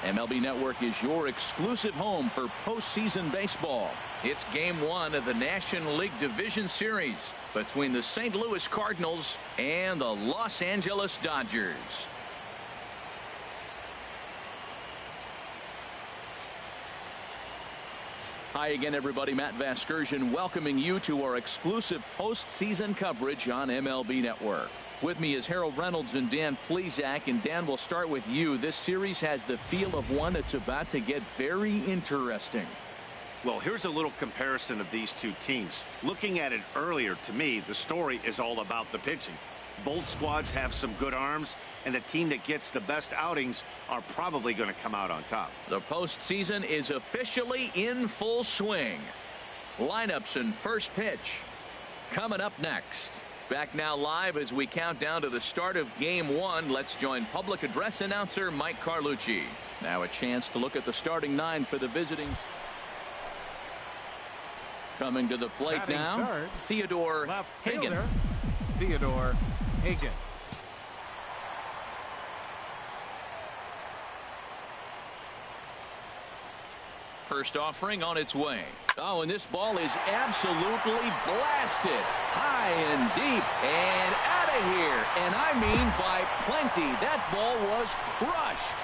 MLB Network is your exclusive home for postseason baseball. It's Game 1 of the National League Division Series between the St. Louis Cardinals and the Los Angeles Dodgers. Hi again, everybody. Matt Vasgersian welcoming you to our exclusive postseason coverage on MLB Network. With me is Harold Reynolds and Dan Plesac. And Dan, we'll start with you. This series has the feel of one that's about to get very interesting. Well, here's a little comparison of these two teams. Looking at it earlier, to me, the story is all about the pitching. Both squads have some good arms, and the team that gets the best outings are probably going to come out on top. The postseason is officially in full swing. Lineups and first pitch coming up next. Back now live as we count down to the start of Game 1. Let's join public address announcer Mike Carlucci. Now a chance to look at the starting 9 for the visiting. Coming to the plate Batting now, third, Theodore Hagan. Theodore Hagan. First offering on its way. Oh, and this ball is absolutely blasted. High and deep and out of here. And I mean by plenty. That ball was crushed.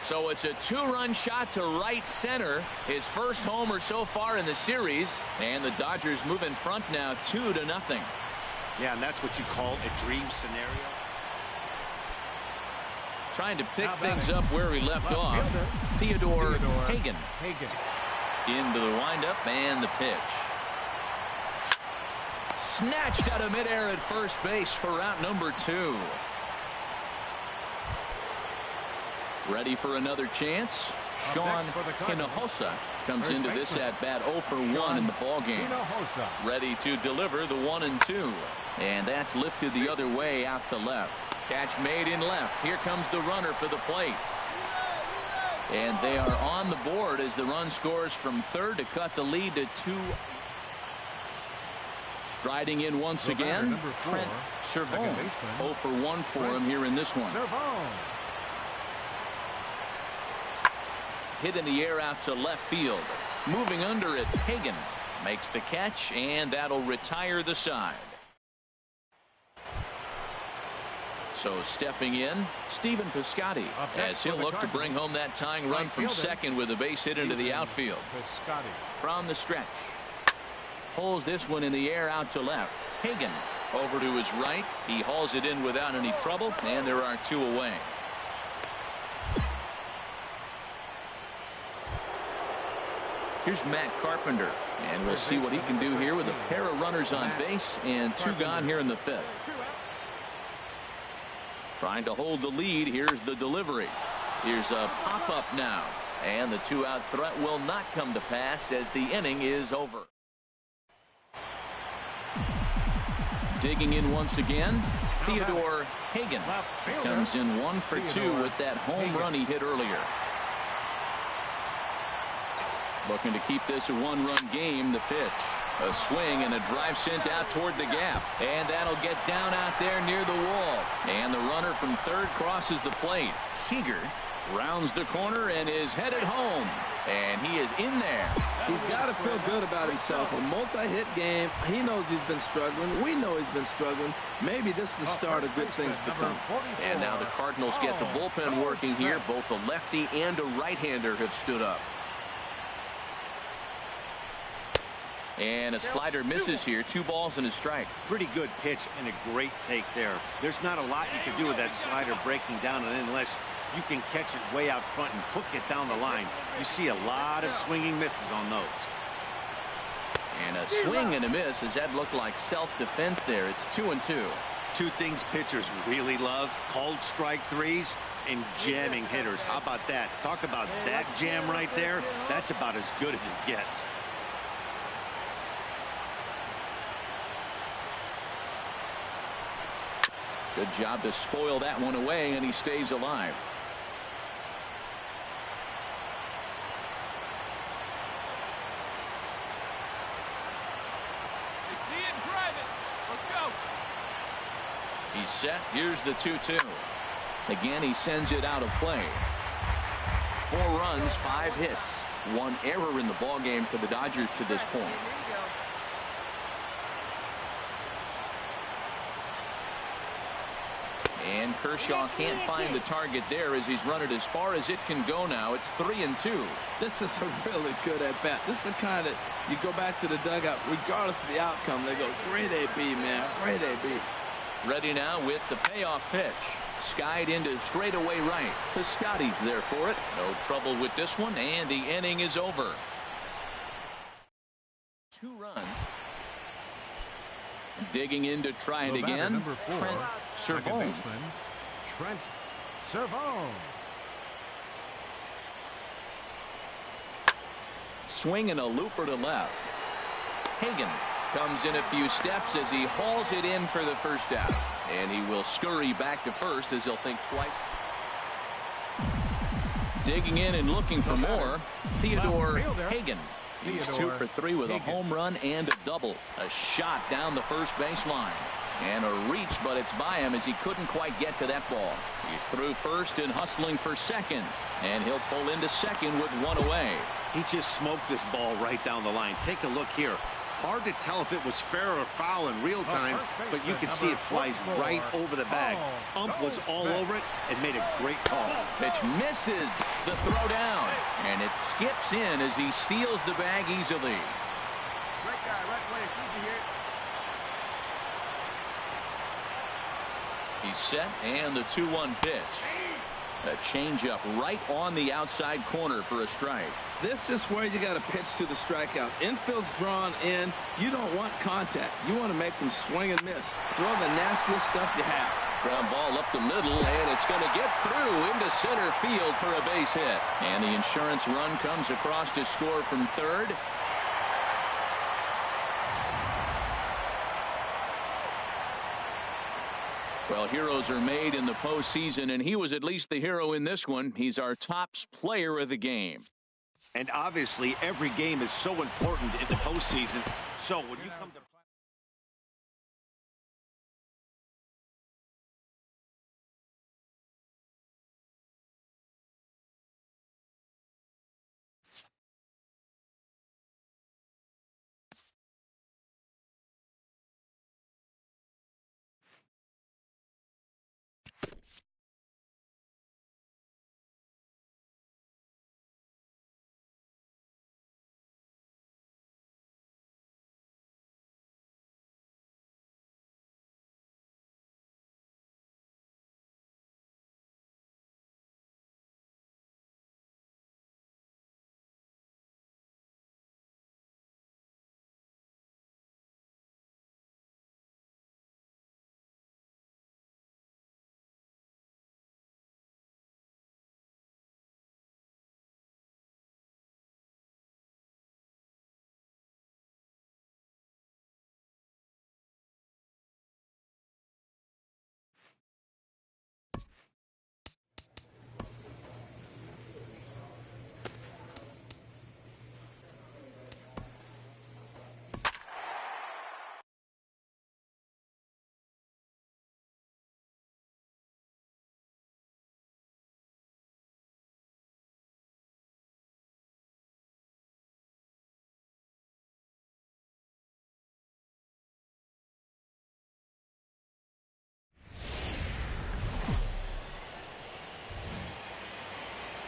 So it's a 2-run shot to right center. His first homer so far in the series. And the Dodgers move in front now 2-0. Yeah, and that's what you call a dream scenario. Trying to pick things up where he left off. Theodore Hagan. Into the windup and the pitch. Snatched out of midair at first base for out number 2. Ready for another chance. Sean Hinojosa comes into this at bat 0 for 1 in the ball game. Ready to deliver the 1 and 2. And that's lifted the other way out to left. Catch made in left. Here comes the runner for the plate. And they are on the board as the run scores from third to cut the lead to 2. Striding in once again, Trent Servone. 0 for 1 for him here in this one. Hit in the air out to left field. Moving under it, Hagan makes the catch, and that'll retire the side. So stepping in, Stephen Piscotty, as he'll look to bring home that tying run from second with a base hit into the outfield. From the stretch. Pulls this one in the air out to left. Hagan over to his right. He hauls it in without any trouble, and there are 2 away. Here's Matt Carpenter, and we'll see what he can do here with a pair of runners on base and 2 gone here in the 5th. Trying to hold the lead. Here's the delivery. Here's a pop-up now. And the 2-out threat will not come to pass as the inning is over. Digging in once again, Theodore Hagan comes in 1 for 2 with that home run he hit earlier. Looking to keep this a 1-run game. The pitch. A swing and a drive sent out toward the gap. And that'll get down out there near the wall. And the runner from third crosses the plate. Seager rounds the corner and is headed home. And he is in there. He's got to feel good about himself. A multi-hit game. He knows he's been struggling. We know he's been struggling. Maybe this is the start of good things to come. And now the Cardinals get the bullpen working here. Both a lefty and a right-hander have stood up. And a slider misses here. 2 balls and a strike. Pretty good pitch and a great take there. There's not a lot you can do with that slider breaking down, and unless you can catch it way out front and hook it down the line, you see a lot of swinging misses on those. And a swing and a miss as that looked like self-defense there. It's 2-2. Two things pitchers really love: cold strike threes and jamming hitters. How about that? Talk about that jam right there. That's about as good as it gets. Good job to spoil that one away, and he stays alive. He's set. Here's the 2-2. Again, he sends it out of play. 4 runs, 5 hits. 1 error in the ballgame for the Dodgers to this point. And Kershaw can't find the target there as he's run it as far as it can go now. It's 3-2. This is a really good at-bat. This is the kind that you go back to the dugout, regardless of the outcome, they go, great AB, man, great AB. Ready now with the payoff pitch. Skied into straightaway right. Piscotty's there for it. No trouble with this one, and the inning is over. 2 runs. Digging in to try it again. Trent Servone. Trent Servone. Swinging a looper to left. Hagan comes in a few steps as he hauls it in for the first out. And he will scurry back to first as he'll think twice. Digging in and looking for more. Theodore Hagan. He's 2 for 3 with a home run and a double. A shot down the first baseline. And a reach, but it's by him as he couldn't quite get to that ball. He's through first and hustling for second. And he'll pull into second with 1 away. He just smoked this ball right down the line. Take a look here. Hard to tell if it was fair or foul in real time, but you can see it flies right over the bag. Ump was all over it and made a great call. Pitch misses the throw down, and it skips in as he steals the bag easily. Right guy, right place. Did you hear it? He's set, and the 2-1 pitch. A changeup right on the outside corner for a strike. This is where you got to pitch to the strikeout. Infield's drawn in. You don't want contact. You want to make them swing and miss. Throw the nastiest stuff you have. Ground ball up the middle, and it's going to get through into center field for a base hit. And the insurance run comes across to score from third. Well, heroes are made in the postseason, and he was at least the hero in this one. He's our top player of the game. And obviously, every game is so important in the postseason. So when you come to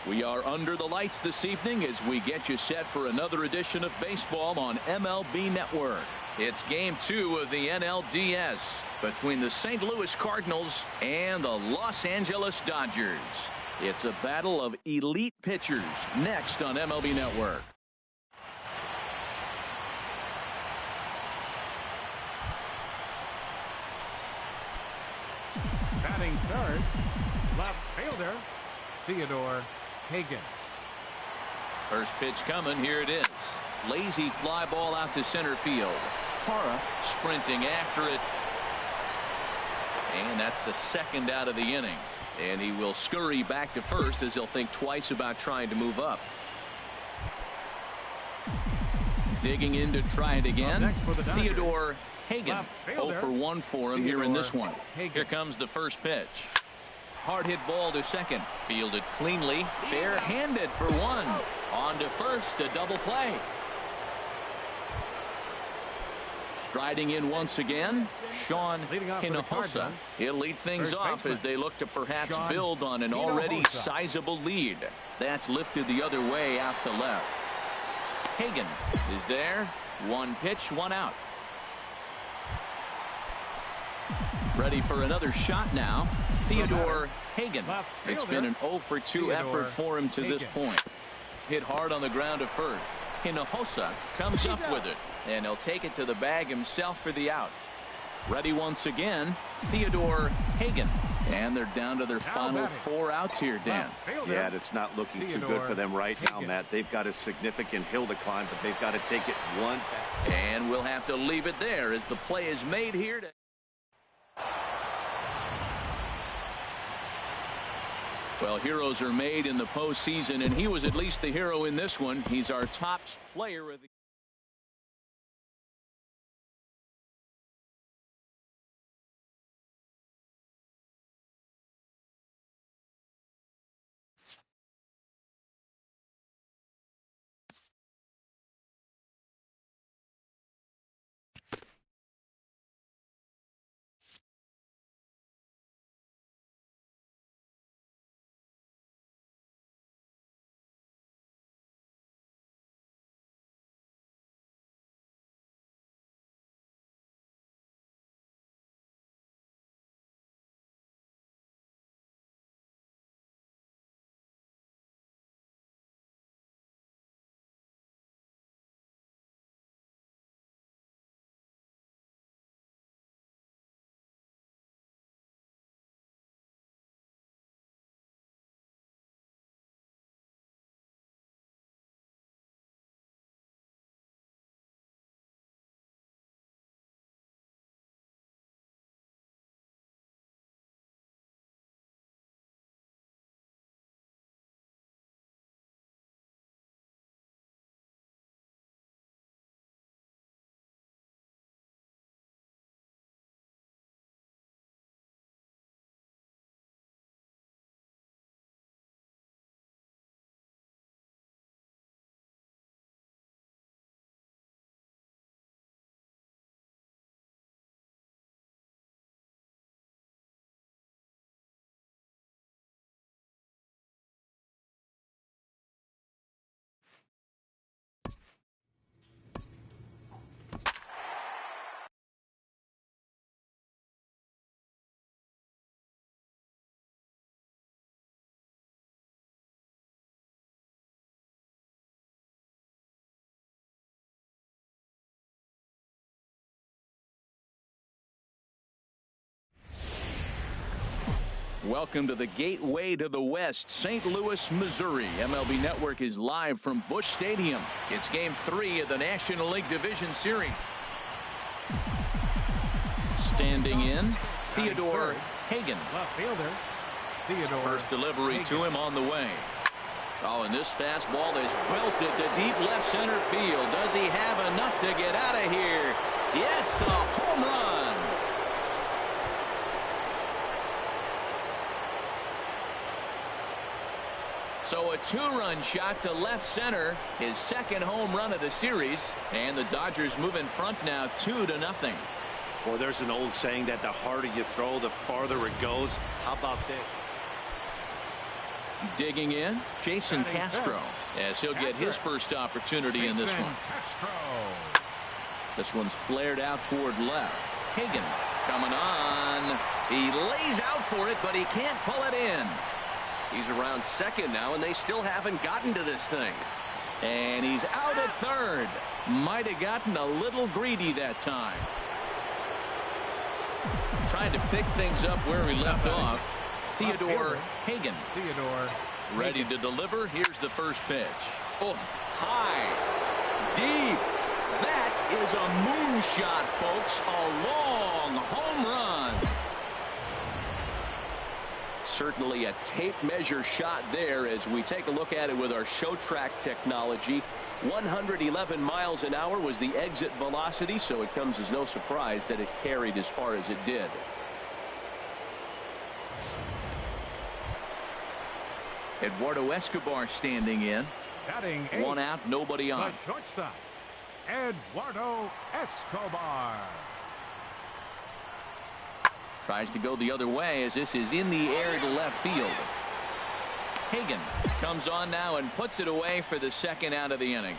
We are under the lights this evening as we get you set for another edition of baseball on MLB Network. It's Game 2 of the NLDS between the St. Louis Cardinals and the Los Angeles Dodgers. It's a battle of elite pitchers next on MLB Network. Batting third, left fielder, Theodore Hagan. First pitch coming. Here it is. Lazy fly ball out to center field. Hara sprinting after it. And that's the second out of the inning. And he will scurry back to first as he'll think twice about trying to move up. Digging in to try it again. Theodore Hagan. 0 for 1 for him here in this one. Here comes the first pitch. Hard hit ball to second. Fielded cleanly. Bare-handed for one. On to first. A double play. Striding in once again, Sean Hinojosa. He'll lead things off as they look to perhaps build on an already sizable lead. That's lifted the other way out to left. Hagan is there. One pitch, one out. Ready for another shot now. Theodore Hagan. It's been an 0 for 2 effort for him to this point. Hit hard on the ground to first. Hinojosa comes up with it, and he'll take it to the bag himself for the out. Ready once again, Theodore Hagan. And they're down to their final 4 outs here, Dan. Yeah, it's not looking too good for them right now, Matt. They've got a significant hill to climb, but they've got to take it one back. And we'll have to leave it there as the play is made here. Well, heroes are made in the postseason, and he was at least the hero in this one. He's our top player of the Welcome to the gateway to the West, St. Louis, Missouri. MLB Network is live from Busch Stadium. It's Game 3 of the National League Division Series. Standing in, Theodore Hagan. Left fielder, Theodore. First delivery to him on the way. Oh, and this fastball is belted to deep left center field. Does he have enough to get out of here? Yes, a home run. So a 2-run shot to left center, his second home run of the series, and the Dodgers move in front now 2-0. Well, there's an old saying that the harder you throw, the farther it goes. How about this? Digging in, Jason Castro, as he'll get his first opportunity in this one. This one's flared out toward left. Hagan coming on. He lays out for it, but he can't pull it in. He's around second now, and they still haven't gotten to this thing. And he's out at third. Might have gotten a little greedy that time. Trying to pick things up where he left off. Theodore Hagan. Theodore. Ready to deliver. Here's the first pitch. Oh, high. Deep. That is a moonshot, folks. A long home run. Certainly a tape measure shot there as we take a look at it with our show track technology. 111 miles an hour was the exit velocity, so it comes as no surprise that it carried as far as it did. Eduardo Escobar standing in. Batting One out, nobody on. The shortstop, Eduardo Escobar. Tries to go the other way as this is in the air to left field. Hagan comes on now and puts it away for the second out of the inning.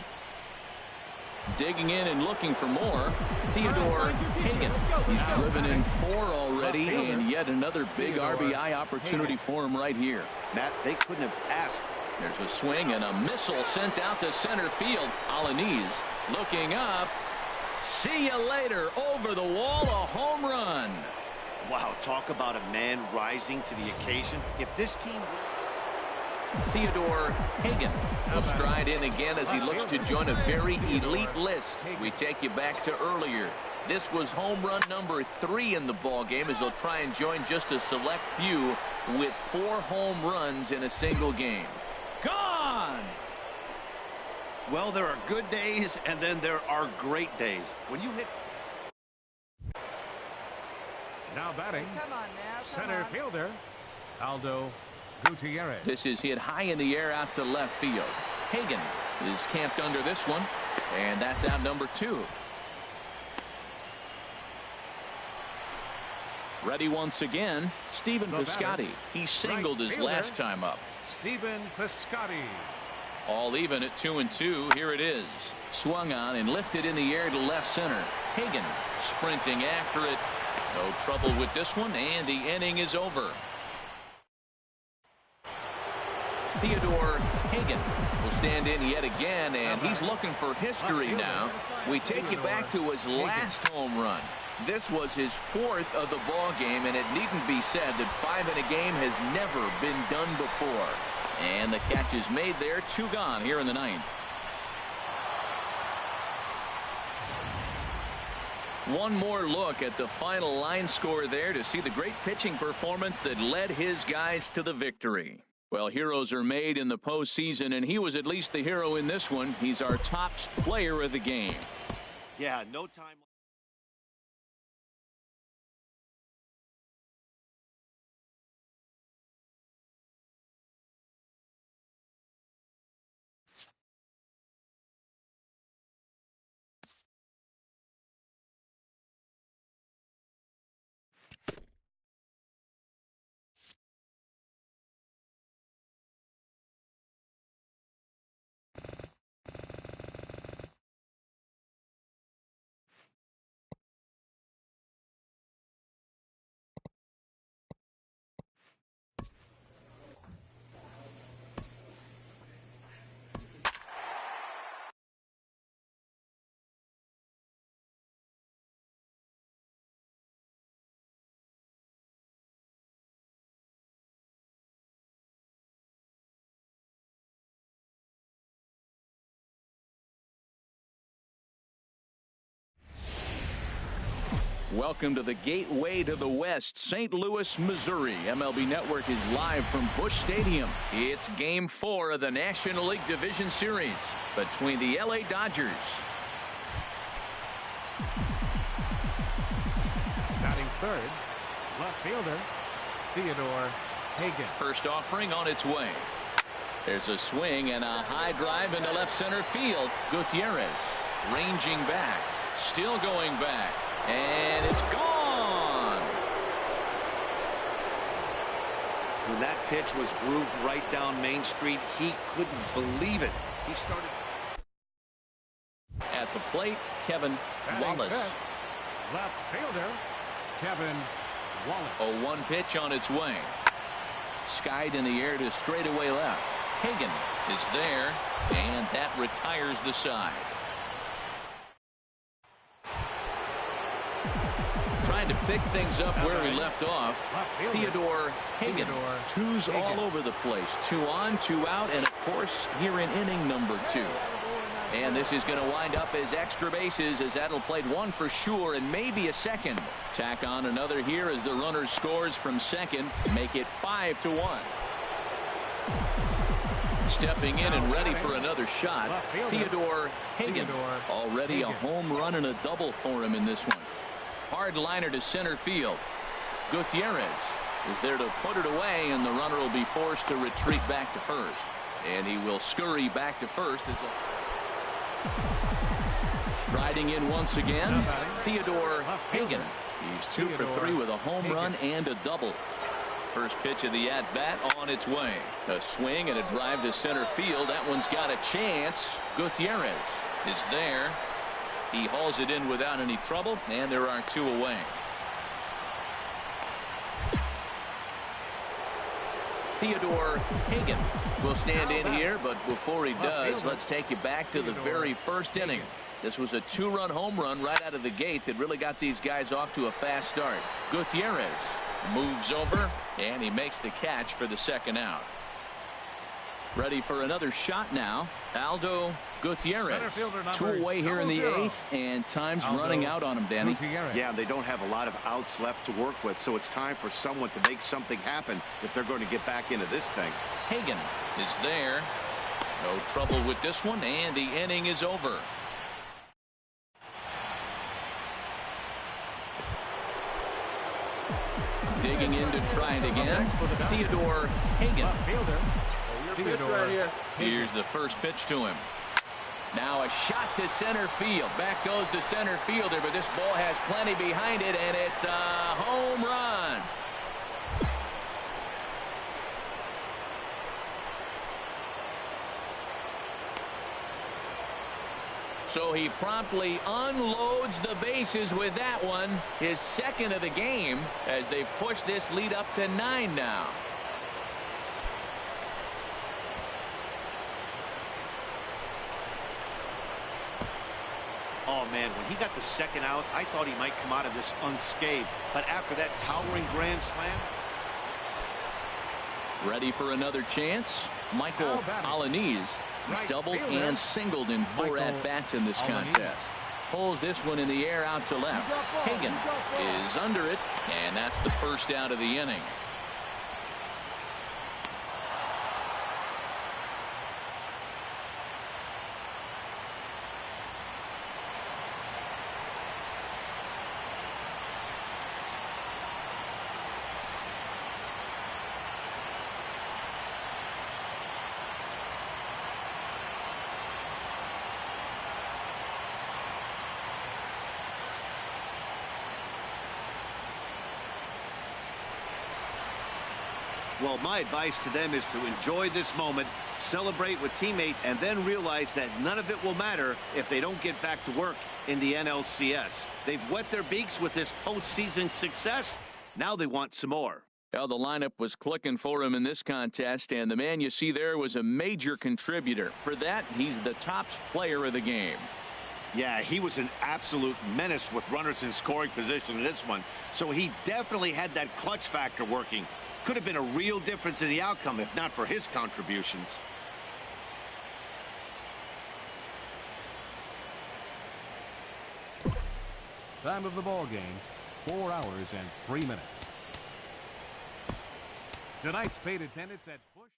Digging in and looking for more, Theodore Hagan. He's driven in 4 already, and yet another big RBI opportunity for him right here. Matt, they couldn't have asked. There's a swing and a missile sent out to center field. Alanis looking up. See you later. Over the wall, a home run. Wow, talk about a man rising to the occasion. If this team... Theodore Hagan will stride in again as he looks to join a very elite list. We take you back to earlier. This was home run number 3 in the ball game as he'll try and join just a select few with 4 home runs in a single game. Gone! Well, there are good days and then there are great days. When you hit... Now batting, center fielder, Aldo Gutierrez. This is hit high in the air out to left field. Hagan is camped under this one, and that's out number 2. Ready once again, Stephen Piscotty. He singled his last time up. Stephen Piscotty. All even at 2-2. Here it is. Swung on and lifted in the air to left center. Hagan sprinting after it. No trouble with this one, and the inning is over. Theodore Hagan will stand in yet again, and he's looking for history now. We take you back to his last home run. This was his 4th of the ball game, and it needn't be said that 5 in a game has never been done before. And the catch is made there. 2 gone here in the 9th. One more look at the final line score there to see the great pitching performance that led his guys to the victory. Well, heroes are made in the postseason, and he was at least the hero in this one. He's our top player of the game. Yeah, no time. Welcome to the gateway to the West, St. Louis, Missouri. MLB Network is live from Busch Stadium. It's Game 4 of the National League Division Series between the LA Dodgers. Batting third, left fielder, Theodore Hagan. First offering on its way. There's a swing and a high drive into left center field. Gutierrez ranging back, still going back. And it's gone. When that pitch was grooved right down Main Street, he couldn't believe it. He started at the plate. Kevin Wallace. Left fielder, Kevin Wallace. 0-1 pitch on its way. Skied in the air to straightaway left. Hagan is there, and that retires the side. Trying to pick things up where he left off. Theodore Hagan. Twos all over the place. 2 on, 2 out, and of course here in inning number 2. And this is going to wind up as extra bases, as that'll played 1 for sure and maybe a second. Tack on another here as the runner scores from second. Make it 5-1. Stepping in and ready for another shot, Theodore Hagan. Already a home run and a double for him in this one. Hard liner to center field. Gutierrez is there to put it away, and the runner will be forced to retreat back to first. And he will scurry back to first. Riding in once again, Theodore Hagan. He's 2 for 3 with a home run and a double. First pitch of the at-bat on its way. A swing and a drive to center field. That one's got a chance. Gutierrez is there. He hauls it in without any trouble, and there are 2 away. Theodore Hagan will stand in here, but before he does, let's take you back to the very first inning. This was a 2-run home run right out of the gate that really got these guys off to a fast start. Gutierrez moves over, and he makes the catch for the second out. Ready for another shot now. Aldo Gutierrez. 2 away here in the 8th, and time's running out on him, Danny. Yeah, they don't have a lot of outs left to work with, so it's time for someone to make something happen if they're going to get back into this thing. Hagan is there. No trouble with this one, and the inning is over. Digging in to try it again. Theodore Hagan. Here's the first pitch to him. Now a shot to center field. Back goes the center fielder, but this ball has plenty behind it, and it's a home run. So he promptly unloads the bases with that one. His second of the game as they push this lead up to 9 now. Oh, man, when he got the second out, I thought he might come out of this unscathed. But after that towering grand slam. Ready for another chance? Michael Alanis. He's doubled and singled in 4 at-bats in this contest. Pulls this one in the air out to left. Hagan is under it, and that's the first out of the inning. Well, my advice to them is to enjoy this moment, celebrate with teammates, and then realize that none of it will matter if they don't get back to work in the NLCS. They've wet their beaks with this postseason success. Now they want some more. Well, the lineup was clicking for him in this contest, and the man you see there was a major contributor. For that, he's the top player of the game. Yeah, he was an absolute menace with runners in scoring position in this one. So he definitely had that clutch factor working. Could have been a real difference in the outcome if not for his contributions. Time of the ball game, 4 hours and 3 minutes. Tonight's paid attendance at Busch.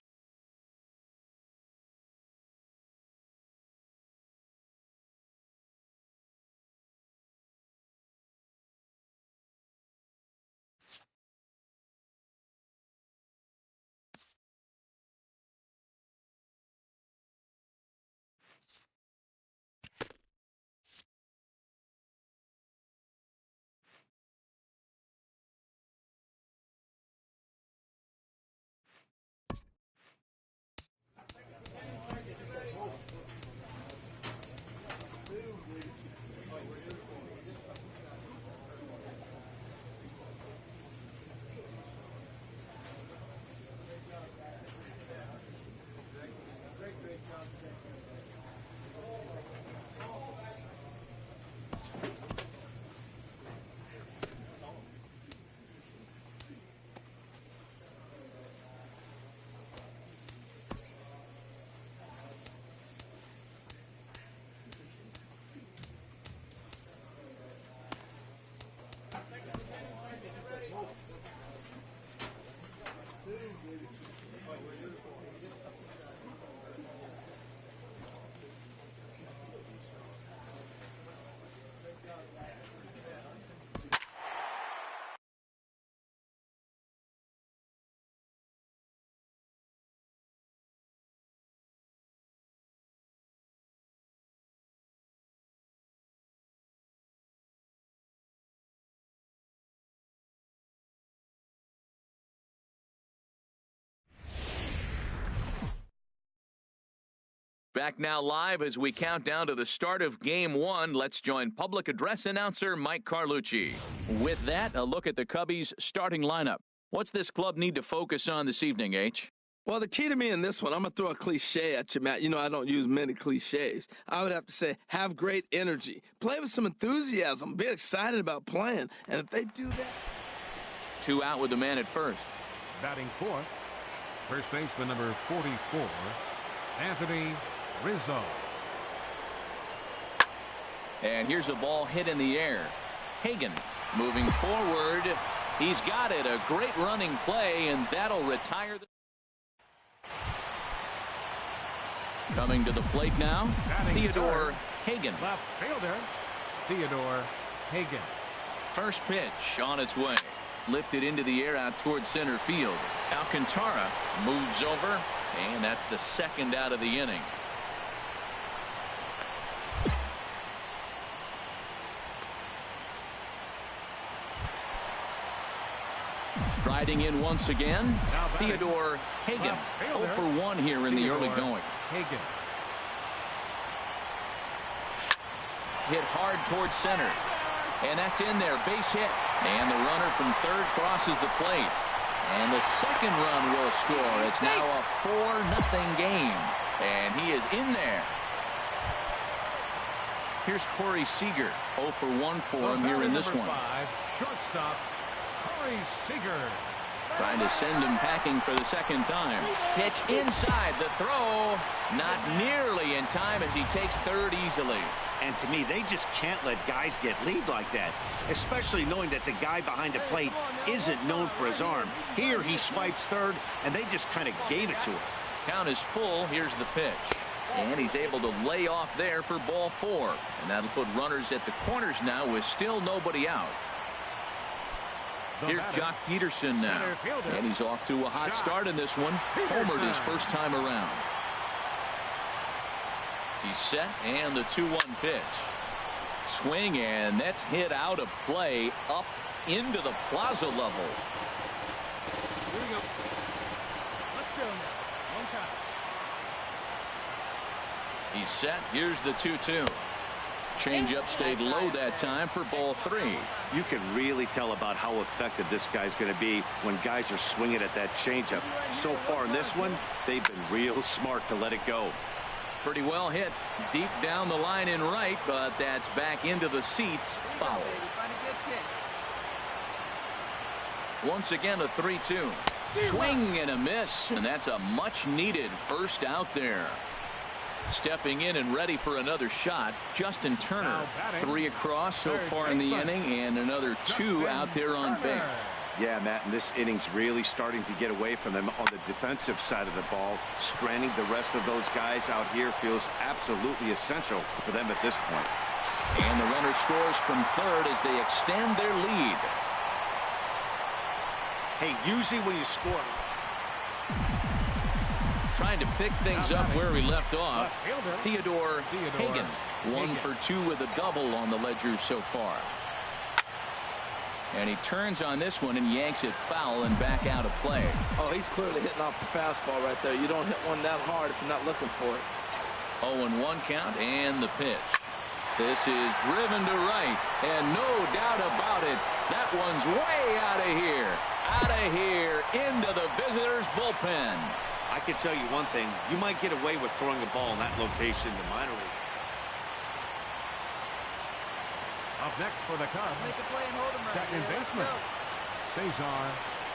Back now live as we count down to the start of Game 1. Let's join public address announcer Mike Carlucci. With that, a look at the Cubbies' starting lineup. What's this club need to focus on this evening, H? Well, the key to me in this one, I'm going to throw a cliche at you, Matt. You know I don't use many cliches. I would have to say have great energy. Play with some enthusiasm. Be excited about playing. And if they do that... 2 out with the man at first. Batting fourth, first baseman number 44, Anthony Rizzo. And here's a ball hit in the air. Hagan moving forward. He's got it. A great running play, and that'll retire the... Coming to the plate now, Theodore Hagan. Left fielder, Theodore Hagan. First pitch on its way. Lifted into the air out towards center field. Alcantara moves over, and that's the second out of the inning. Riding in once again, Theodore Hagan. 0 for 1 here in the early going. Hagan. Hit hard towards center. And that's in there. Base hit. And the runner from third crosses the plate. And the second run will score. It's now a 4-0 game. And he is in there. Here's Corey Seager. 0 for 1 for him here in this one. 5, shortstop, Corey Seager. Trying to send him packing for the second time. Pitch inside. The throw not nearly in time as he takes third easily. And to me, they just can't let guys get lead like that, especially knowing that the guy behind the plate isn't known for his arm. Here he swipes third, and they just kind of gave it to him. Count is full. Here's the pitch. And he's able to lay off there for ball 4. And that'll put runners at the corners now with still nobody out. Here's Jock Peterson now. And he's off to a hot start in this one. Homered his first time around. He's set, and the 2-1 pitch. Swing, and that's hit out of play up into the plaza level. Here we go. Let's go now. On time. He's set. Here's the 2-2. Changeup stayed low that time for ball 3. You can really tell about how effective this guy's going to be when guys are swinging at that changeup. So far in this one, they've been real smart to let it go. Pretty well hit deep down the line in right, but that's back into the seats. Foul. Once again, a 3-2. Swing and a miss, and that's a much-needed first out there. Stepping in and ready for another shot, Justin Turner. 3 across so far in the inning, and another 2 out there on base. Yeah, Matt, and this inning's really starting to get away from them on the defensive side of the ball. Stranding the rest of those guys out here feels absolutely essential for them at this point. And the runner scores from third as they extend their lead. Hey, usually when you score... Trying to pick things up where we left off. Theodore Hagan. 1 for 2 with a double on the ledger so far. And he turns on this one and yanks it foul and back out of play. Oh, he's clearly hitting off the fastball right there. You don't hit one that hard if you're not looking for it. 0-1 count and the pitch. This is driven to right, and no doubt about it, that one's way out of here. Out of here into the visitors' bullpen. I can tell you one thing. You might get away with throwing a ball in that location in the minor league. Up next for the Cubs, second baseman, Cesar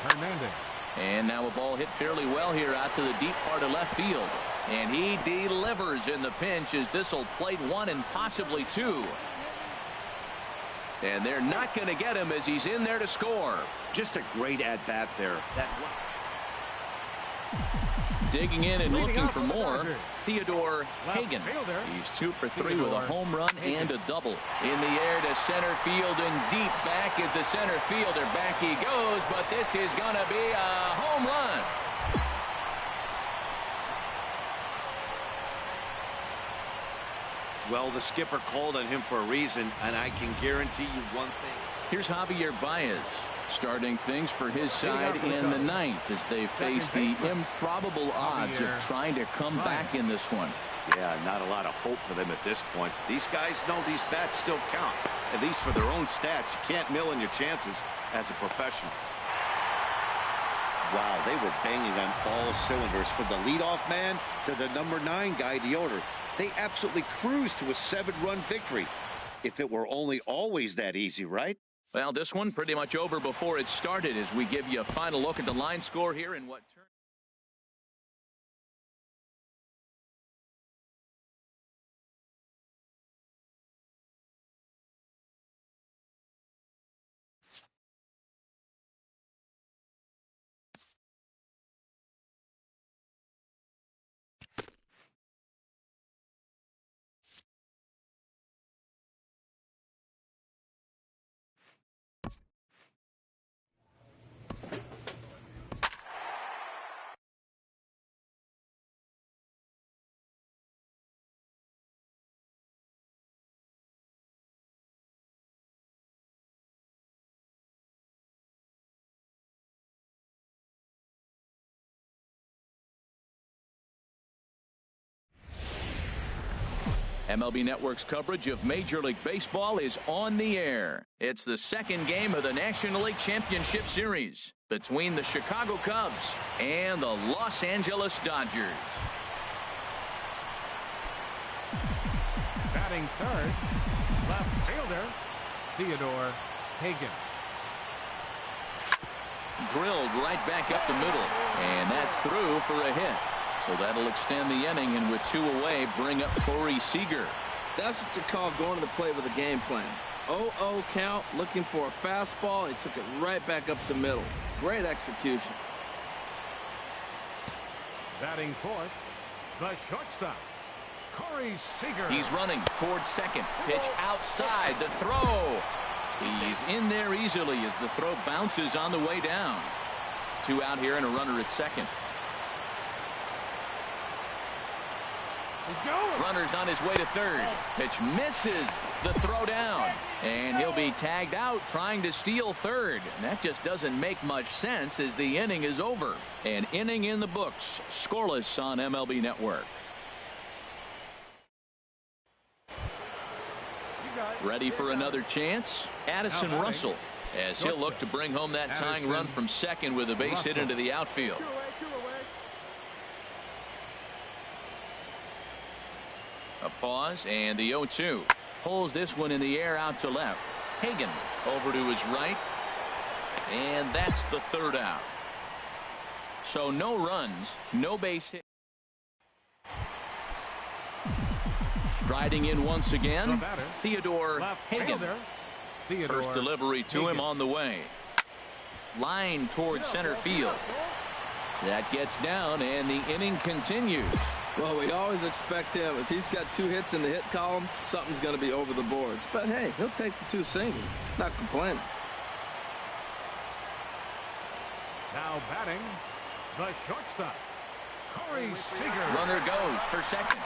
Hernandez. And now a ball hit fairly well here out to the deep part of left field. And he delivers in the pinch as this will plate 1 and possibly 2. And they're not going to get him as he's in there to score. Just a great at-bat there. Digging in and looking for more, Theodore Hagan. He's 2 for 3 with a home run and a double. In the air to center field and deep back is the center fielder. Back he goes, but this is going to be a home run. Well, the skipper called on him for a reason, and I can guarantee you one thing. Here's Javier Baez starting things for his side in the 9th as they face the improbable odds of trying to come back in this one. Yeah, not a lot of hope for them at this point. These guys know these bats still count, at least for their own stats. You can't mill in your chances as a professional. Wow, they were banging on all cylinders from the leadoff man to the number 9 guy, Theodore. They absolutely cruised to a 7-run victory. If it were only always that easy, right? Well, this one pretty much over before it started as we give you a final look at the line score here and what turn. MLB Network's coverage of Major League Baseball is on the air. It's the second game of the National League Championship Series between the Chicago Cubs and the Los Angeles Dodgers. Batting third, left fielder, Theodore, Hagan. Drilled right back up the middle, and that's through for a hit. So that'll extend the inning, and with 2 away, bring up Corey Seager. That's what you call going to the plate with a game plan. 0-0 count, looking for a fastball. He took it right back up the middle. Great execution. Batting fourth, the shortstop, Corey Seager. He's running towards second. Pitch outside. The throw. He's in there easily as the throw bounces on the way down. 2 out here and a runner at second. Runner's on his way to third. Pitch misses the throw down. And he'll be tagged out trying to steal third. And that just doesn't make much sense as the inning is over. An inning in the books. Scoreless on MLB Network. Ready for another chance? Addison Russell, as he'll look to bring home that tying run from second with a base hit into the outfield. A pause and the 0-2. Pulls this one in the air out to left. Hagan over to his right. And that's the third out. So no runs, no base hit. Striding in once again, Theodore Hagan. First delivery to him on the way. Line towards center field. That gets down and the inning continues. Well, we always expect him. If he's got 2 hits in the hit column, something's going to be over the boards. But hey, he'll take the 2 singles. Not complaining. Now batting, the shortstop, Corey Seager. Runner goes for second.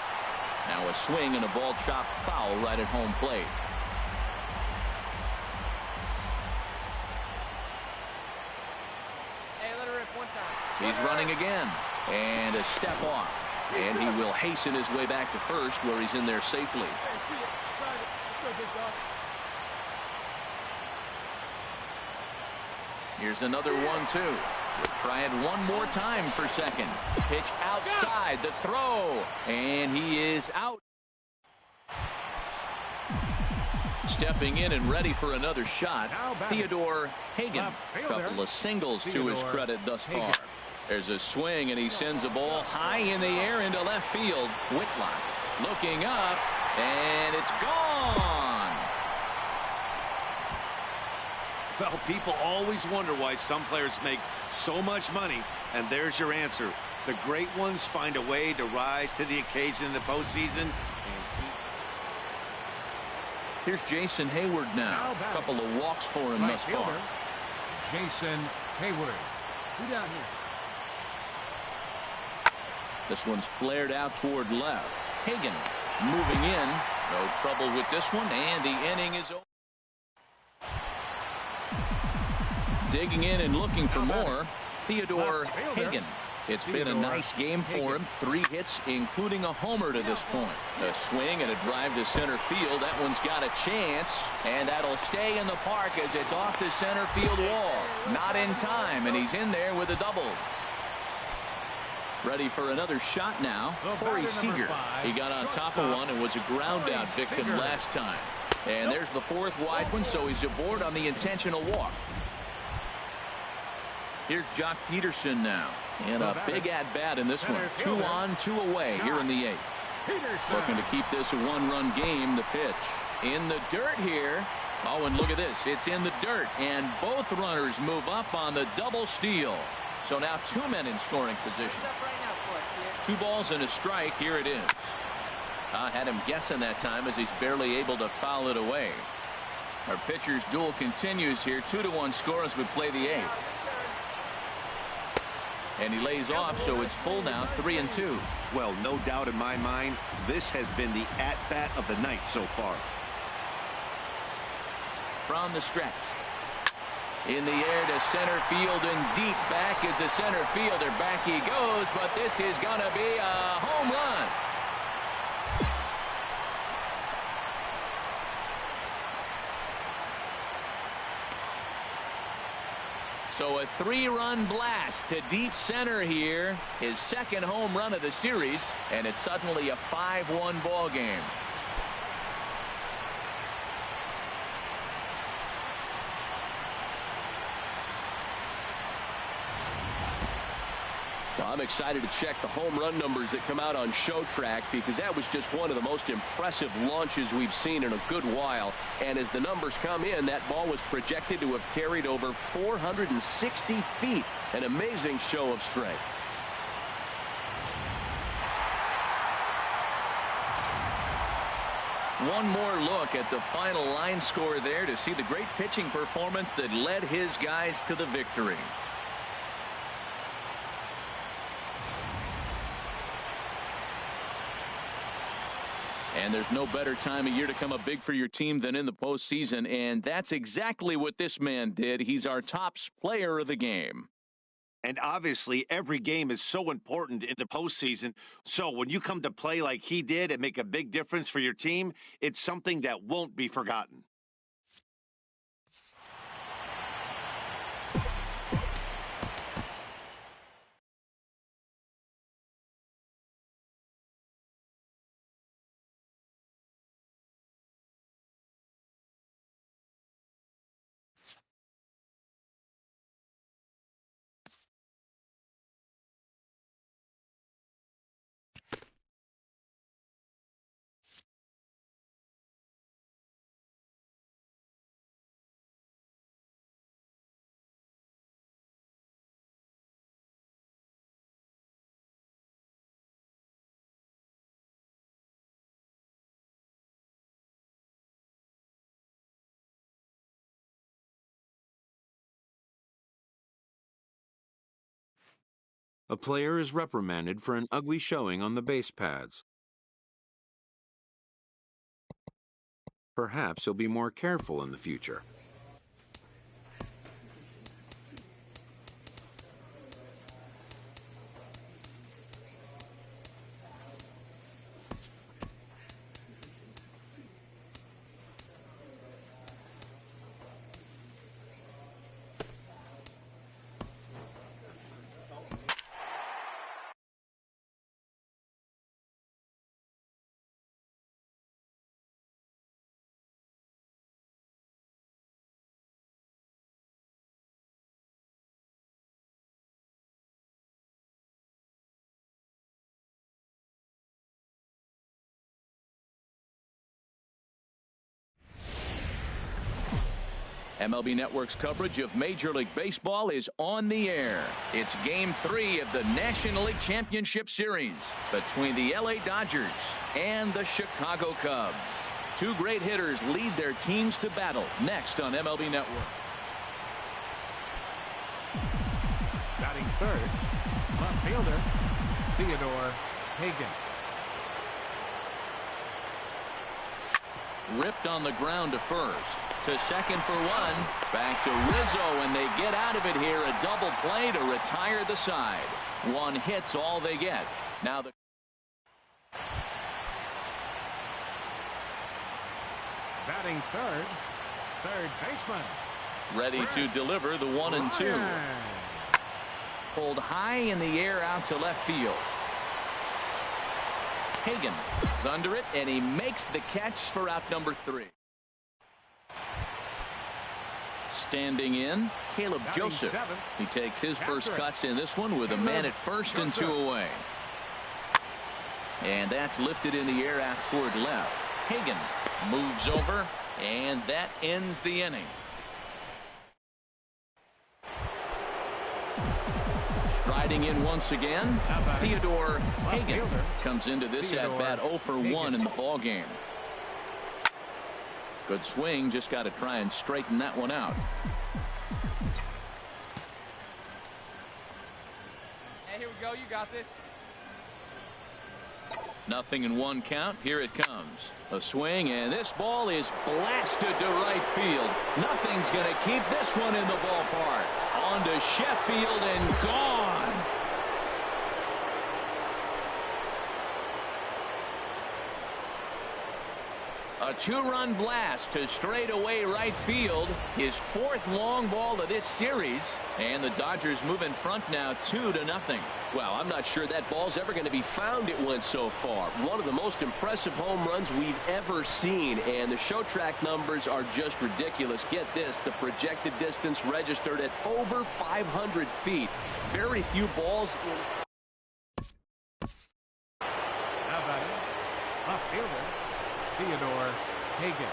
Now a swing and a ball chopped foul right at home plate. Hey, let her rip one time. He's running again. And a step off. And he will hasten his way back to first where he's in there safely. Here's another 1-2. We'll try it one more time for second. Pitch outside the throw. And he is out. Stepping in and ready for another shot, Theodore Hagan. A couple of singles to his credit thus far. There's a swing, and he sends a ball high in the air into left field. Whitlock looking up, and it's gone. Well, people always wonder why some players make so much money, and there's your answer. The great ones find a way to rise to the occasion in the postseason. Here's Jason Hayward now. A couple of walks for him thus far. Jason Hayward. Who down here? This one's flared out toward left. Hagan moving in. No trouble with this one, and the inning is over. Digging in and looking for more, Theodore Hagan. It's been a nice game for him. 3 hits, including a homer to this point. A swing and a drive to center field. That one's got a chance, and that'll stay in the park as it's off the center field wall. Not in time, and he's in there with a double. Ready for another shot now. Corey Seager. He got on top of one and was a ground out victim last time. And there's the 4th wide one, so he's aboard on the intentional walk. Here's Jock Peterson now. And a big at-bat in this one. 2 on, 2 away here in the 8th. Looking to keep this a 1-run game. The pitch. In the dirt here. Oh, and look at this. It's in the dirt. And both runners move up on the double steal. So now 2 men in scoring position. 2 balls and a strike. Here it is. Had him guessing that time as he's barely able to foul it away. Our pitcher's duel continues here. 2-1 score as we play the 8th. And he lays off, so it's full now, 3-2. Well, no doubt in my mind, this has been the at-bat of the night so far. From the stretch. In the air to center field and deep back is the center fielder. Back he goes, but this is going to be a home run. So a 3-run blast to deep center here. His 2nd home run of the series, and it's suddenly a 5-1 ball game. Well, I'm excited to check the home run numbers that come out on Show Track, because that was just one of the most impressive launches we've seen in a good while. And as the numbers come in, that ball was projected to have carried over 460 feet. An amazing show of strength. One more look at the final line score there to see the great pitching performance that led his guys to the victory. And there's no better time of year to come up big for your team than in the postseason, and that's exactly what this man did. He's our top player of the game. And obviously, every game is so important in the postseason. So when you come to play like he did and make a big difference for your team, it's something that won't be forgotten. A player is reprimanded for an ugly showing on the base paths. Perhaps he'll be more careful in the future. MLB Network's coverage of Major League Baseball is on the air. It's Game 3 of the National League Championship Series between the LA Dodgers and the Chicago Cubs. 2 great hitters lead their teams to battle next on MLB Network. Batting third, left fielder, Theodore Hagan. Ripped on the ground to first. To second for one. Back to Rizzo, and they get out of it here. A double play to retire the side. One hit's all they get. Now the batting third baseman. ready to deliver the 1-2. Pulled high in the air out to left field. Hagan is under it, and he makes the catch for out number 3. Standing in, Caleb Joseph. He takes his first cuts in this one with a man at first and 2 away. And that's lifted in the air out toward left. Hagan moves over, and that ends the inning. Striding in once again, Theodore Hagan comes into this at-bat 0 for 1 in the ball game. Good swing, just got to try and straighten that one out. Hey, here we go. You got this. Nothing in 1 count. Here it comes. A swing, and this ball is blasted to right field. Nothing's going to keep this one in the ballpark. On to Sheffield and gone. A 2-run blast to straightaway right field. His 4th long ball of this series. And the Dodgers move in front now 2-0. Well, I'm not sure that ball's ever going to be found. It went so far. One of the most impressive home runs we've ever seen. And the show track numbers are just ridiculous. Get this, the projected distance registered at over 500 feet. Very few balls in. How about it? Left fielder, Theodore Hagan.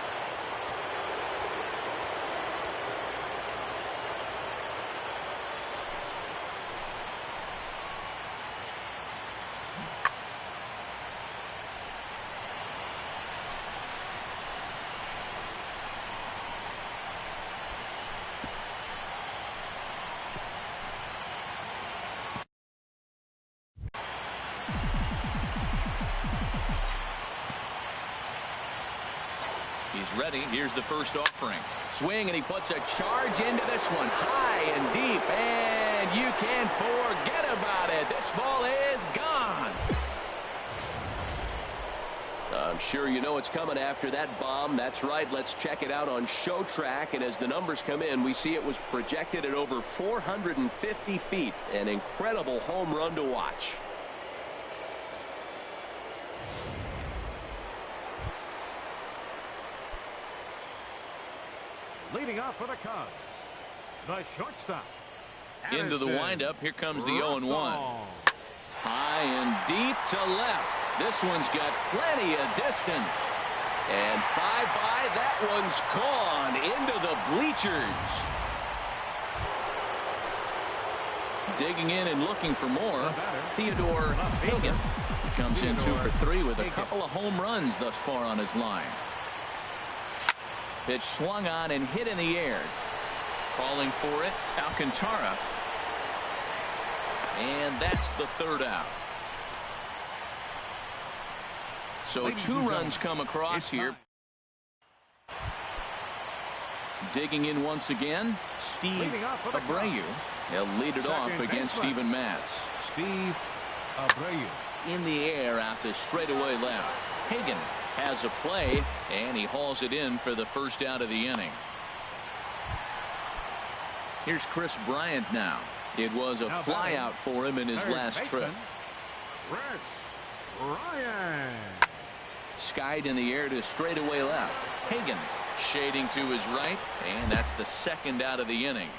He's ready. Here's the first offering. Swing, and he puts a charge into this one. High and deep, and you can't forget about it. This ball is gone. I'm sure you know it's coming after that bomb. That's right. Let's check it out on show track. And as the numbers come in, we see it was projected at over 450 feet. An incredible home run to watch. Leading off for the Cubs, the shortstop. Into the windup. Here comes the 0-1. High and deep to left. This one's got plenty of distance. And bye-bye, that one's gone into the bleachers. Digging in and looking for more, Theodore Hagan comes in 2 for 3 with a couple of home runs thus far on his line. Pitch swung on and hit in the air. Calling for it, Alcantara. And that's the 3rd out. So 2 runs come across here. Digging in once again, Steve Abreu. He'll lead it off against Steven Matz. Steve Abreu. In the air out to straightaway left. Hagan has a play, and he hauls it in for the first out of the inning. Here's Chris Bryant now. It was a flyout for him in his last trip. Chris Bryant. Skied in the air to straightaway left. Hagan shading to his right, and that's the 2nd out of the inning.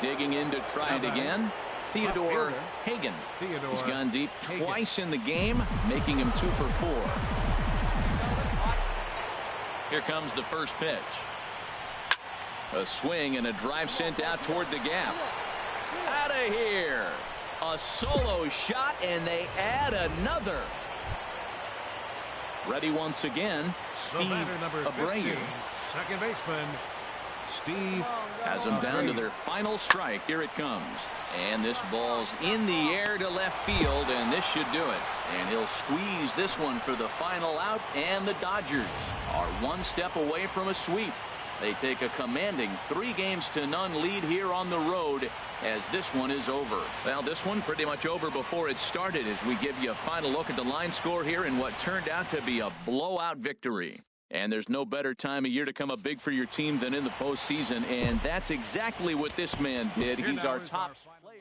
Digging in to try it again. Theodore Hagan. He's gone deep twice in the game, making him 2 for 4. Here comes the first pitch. A swing and a drive sent out toward the gap. Out of here. A solo shot, and they add another. Ready once again, Steve Abreu. Second baseman, Steve Has them down to their final strike. Here it comes. And this ball's in the air to left field, and this should do it. And he'll squeeze this one for the final out, and the Dodgers are one step away from a sweep. They take a commanding 3-0 lead here on the road as this one is over. Well, this one pretty much over before it started as we give you a final look at the line score here in what turned out to be a blowout victory. And there's no better time of year to come up big for your team than in the postseason, and that's exactly what this man did. He's our top player.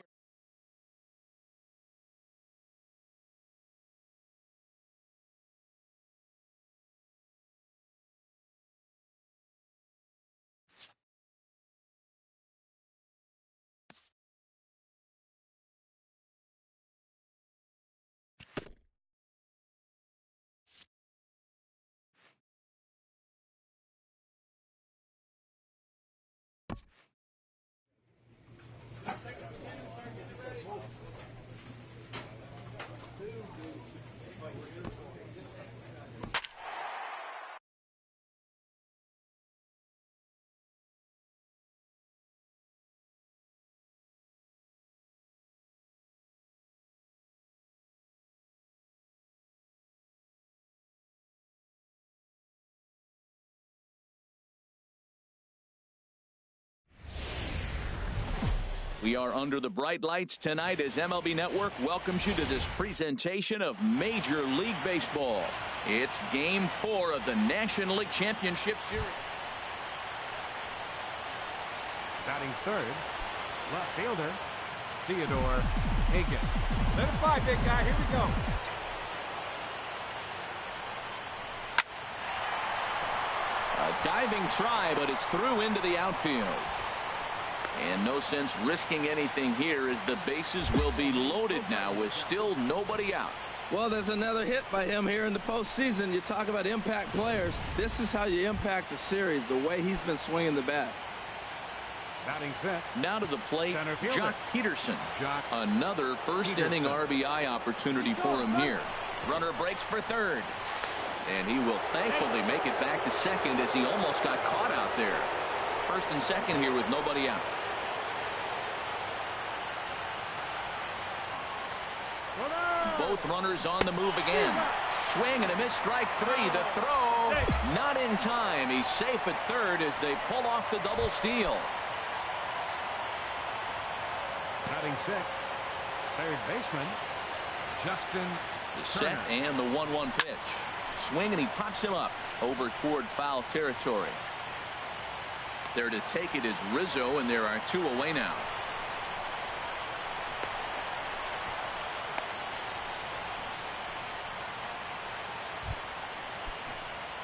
We are under the bright lights tonight as MLB Network welcomes you to this presentation of Major League Baseball. It's Game 4 of the National League Championship Series. Batting third, left fielder, Theodore, Hagan. Let it fly, big guy. Here we go. A diving try, but it's through into the outfield. And no sense risking anything here as the bases will be loaded now with still nobody out. Well, there's another hit by him here in the postseason. You talk about impact players. This is how you impact the series, the way he's been swinging the bat. Batting fifth. Now to the plate, Jock Peterson. Another first-inning RBI opportunity for him here. Runner breaks for third. And he will thankfully make it back to second as he almost got caught out there. First and second here with nobody out. Both runners on the move again. Swing and a miss, strike three. The throw not in time. He's safe at third as they pull off the double steal. Batting sixth, third baseman, Justin The set and the 1-1 pitch. Swing and he pops him up over toward foul territory. There to take it is Rizzo, and there are two away now.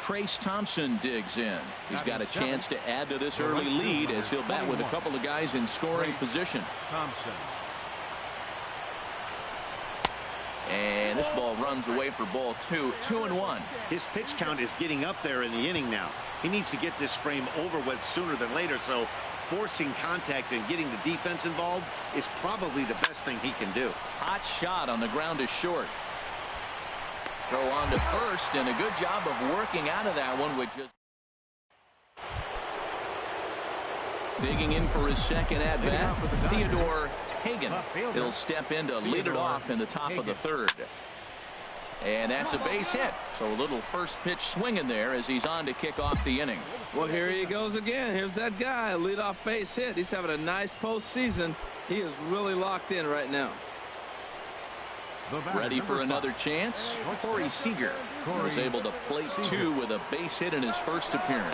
Trace Thompson digs in. He's got a chance to add to this early lead as he'll bat with a couple of guys in scoring position. Thompson. And this ball runs away for ball two. 2-1. His pitch count is getting up there in the inning now. He needs to get this frame over with sooner than later, so forcing contact and getting the defense involved is probably the best thing he can do. Hot shot on the ground is short. Throw on to first, and a good job of working out of that one with just digging in for his second at bat. Theodore Hagan. He'll step in to lead it off in the top of the third. And that's a base hit. So a little first pitch swinging there as he's on to kick off the inning. Well, here he goes again. Here's that guy, leadoff base hit. He's having a nice postseason. He is really locked in right now. Ready for another chance? Corey Seager was able to plate two with a base hit in his first appearance.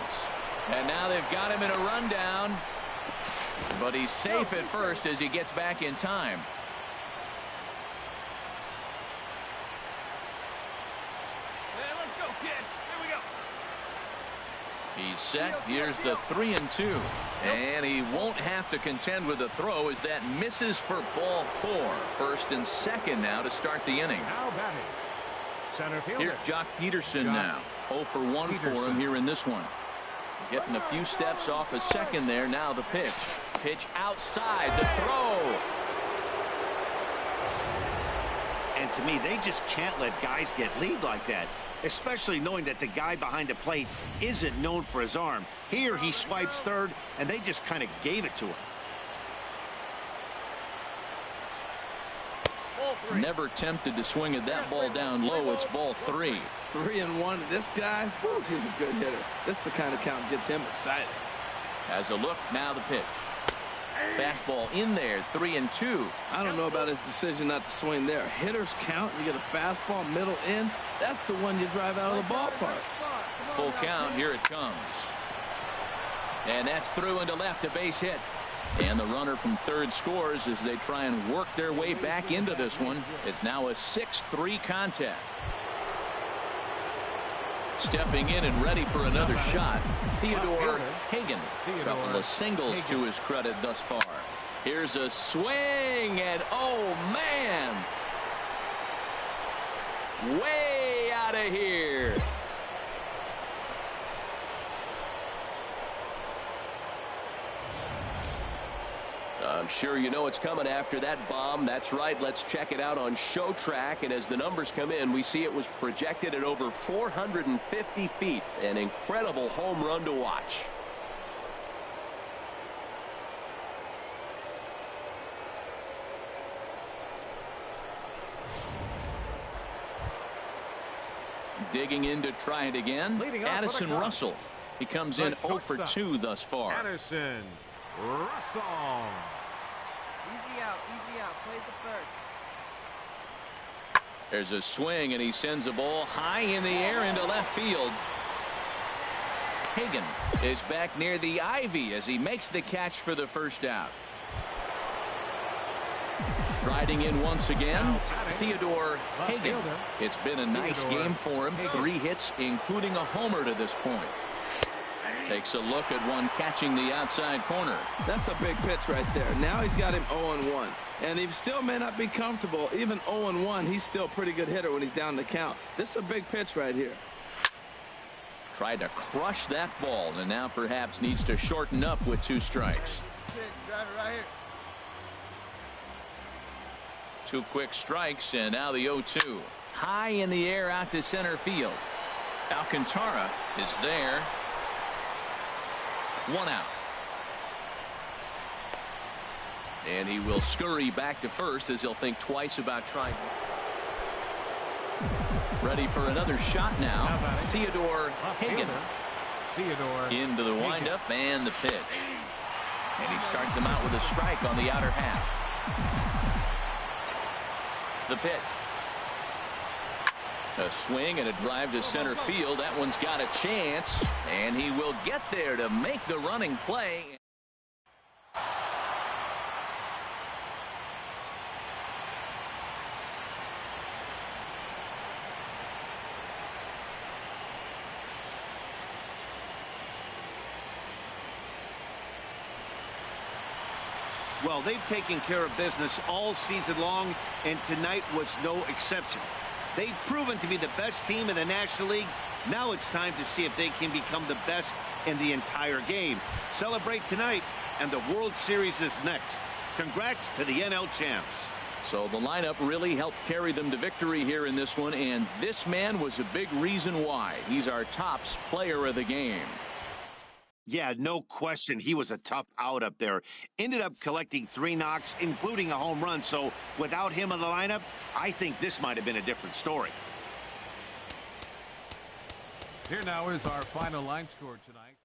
And now they've got him in a rundown. But he's safe at first as he gets back in time. Let's go, kid. Here we go. He's set. Here's the 3-2. And he won't have to contend with the throw as that misses for ball four. First and second now to start the inning. Now batting. Center fielder. Here's Jock Peterson now. 0 for 1 for him here in this one. Getting a few steps off a second there. Now the pitch. Pitch outside. The throw. And to me, they just can't let guys get lead like that. especially knowing that the guy behind the plate isn't known for his arm. Here he swipes third, and they just kind of gave it to him. Never tempted to swing at that ball down low. It's ball 3. 3-1. This guy, whew, he's a good hitter. This is the kind of count that gets him excited. Has a look. Now the pitch. Fastball in there. 3-2. I don't know about his decision not to swing there. Hitters count. You get a fastball middle in. That's the one you drive out of the ballpark. Full count. Here it comes. And that's through into left, a base hit. And the runner from third scores as they try and work their way back into this one. It's now a 6-3 contest. Stepping in and ready for another shot, Theodore Hagan. A couple of singles to his credit thus far. Here's a swing, and oh man, way out of here. I'm sure you know what's coming after that bomb. That's right. Let's check it out on Show Track. And as the numbers come in, we see it was projected at over 450 feet. An incredible home run to watch. Digging in to try it again. Addison Russell. He comes in 0 for 2 thus far. Addison Russell. Easy out, play the first. There's a swing, and he sends a ball high in the air into left field. Hagan is back near the ivy as he makes the catch for the first out. Striding in once again, Theodore Hagan. It's been a nice game for him. 3 hits, including a homer to this point. Takes a look at one catching the outside corner. That's a big pitch right there. Now he's got him 0-1. And he still may not be comfortable. Even 0-1, he's still a pretty good hitter when he's down the count. This is a big pitch right here. Tried to crush that ball, and now perhaps needs to shorten up with 2 strikes. Drive it right here. 2 quick strikes, and now the 0-2. High in the air out to center field. Alcantara is there. 1 out. And he will scurry back to first as he'll think twice about trying. Ready for another shot now. Theodore Hagan. Into the windup and the pitch. And he starts him out with a strike on the outer half. The pitch. A swing and a drive to center field. That one's got a chance, and he will get there to make the running play. Well, they've taken care of business all season long, and tonight was no exception. They've proven to be the best team in the National League. Now it's time to see if they can become the best in the entire game. Celebrate tonight, and the World Series is next. Congrats to the NL champs. So the lineup really helped carry them to victory here in this one, and this man was a big reason why. He's our tops player of the game. Yeah, no question. He was a tough out up there. Ended up collecting 3 knocks, including a home run. So without him in the lineup, I think this might have been a different story. Here now is our final line score tonight.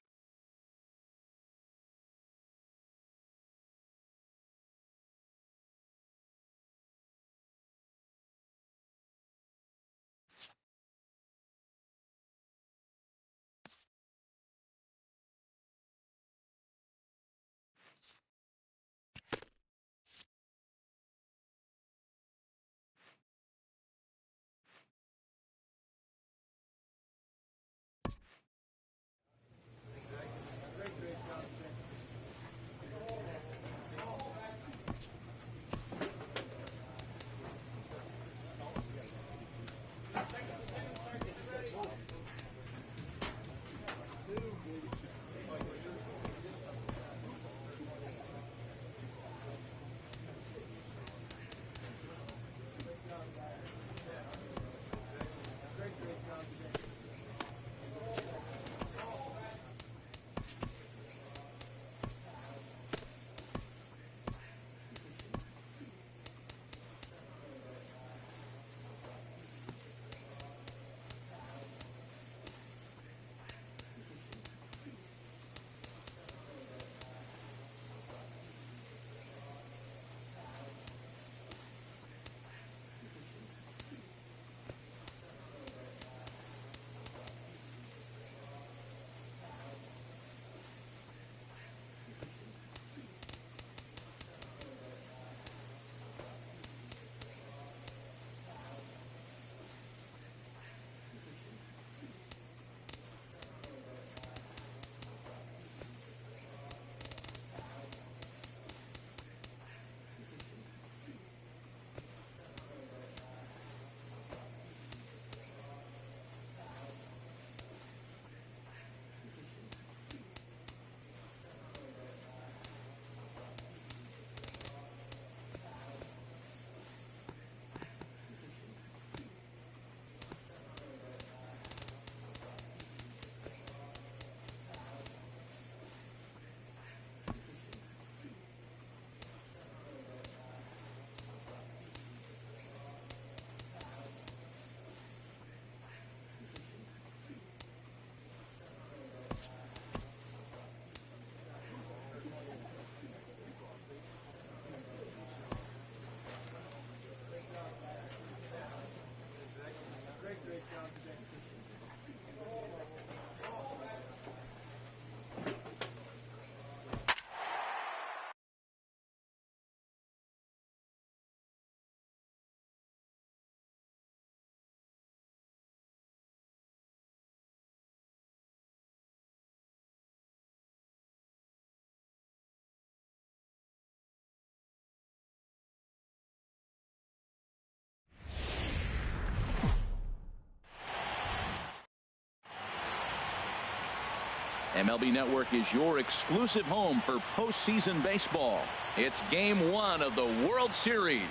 MLB Network is your exclusive home for postseason baseball. It's Game 1 of the World Series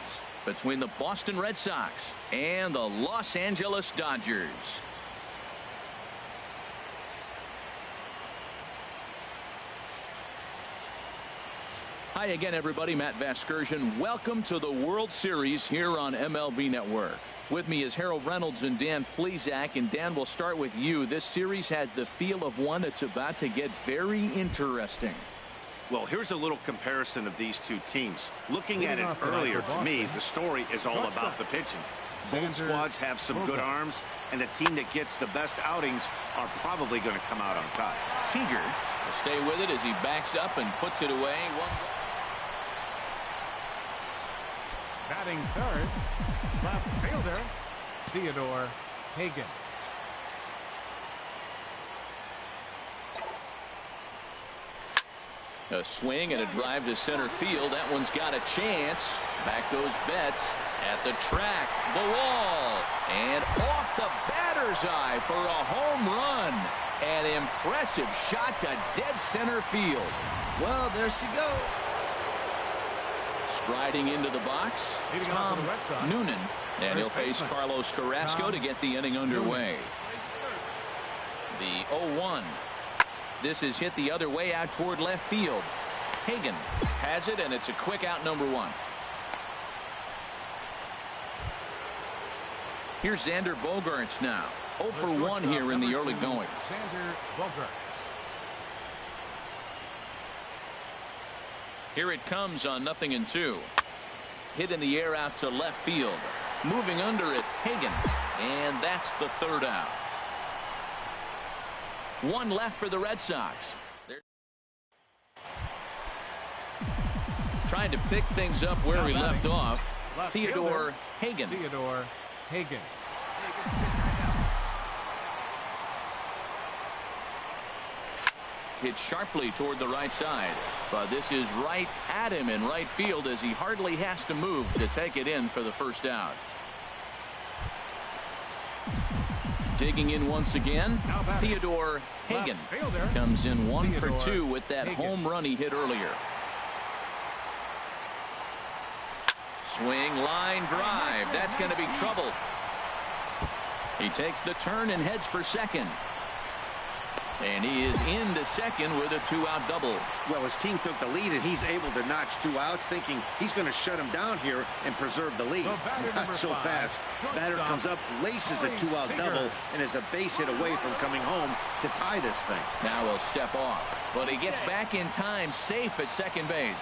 between the Boston Red Sox and the Los Angeles Dodgers. Hi again, everybody. Matt Vasgersian. Welcome to the World Series here on MLB Network. With me is Harold Reynolds and Dan Plesac. And Dan, we'll start with you. This series has the feel of one that's about to get very interesting. Well, here's a little comparison of these two teams. Looking at it earlier, to me, the story is all about the pitching. Both squads have some good arms, and the team that gets the best outings are probably going to come out on top. Seager will stay with it as he backs up and puts it away. Batting third, left fielder, Theodore, Hagan. A swing and a drive to center field. That one's got a chance. Back goes Betts at the track, the wall, and off the batter's eye for a home run. An impressive shot to dead center field. Well, there she goes. Striding into the box, Tom Noonan, and he'll face Carlos Carrasco to get the inning underway. The 0-1. This is hit the other way out toward left field. Hagan has it, and it's a quick out, number 1. Here's Xander Bogaerts now. 0 for 1 here in the early going. Xander Bogaerts. Here it comes on 0-2. Hit in the air out to left field. Moving under it, Hagan. And that's the third out. 1 left for the Red Sox. They're trying to pick things up where we left off. Theodore Hagan. Theodore Hagan. Hit sharply toward the right side, but this is right at him in right field as he hardly has to move to take it in for the first out. Digging in once again, Theodore Hagan comes in 1 for 2 with that home run he hit earlier. Swing, line drive. That's going to be trouble. He takes the turn and heads for second. And he is into second with a 2-out double. Well, his team took the lead, and he's able to notch 2 outs, thinking he's going to shut him down here and preserve the lead. Not so fast. Batter comes up, laces a 2-out double, and is a base hit away from coming home to tie this thing. Now he'll step off, but he gets back in time, safe at second base.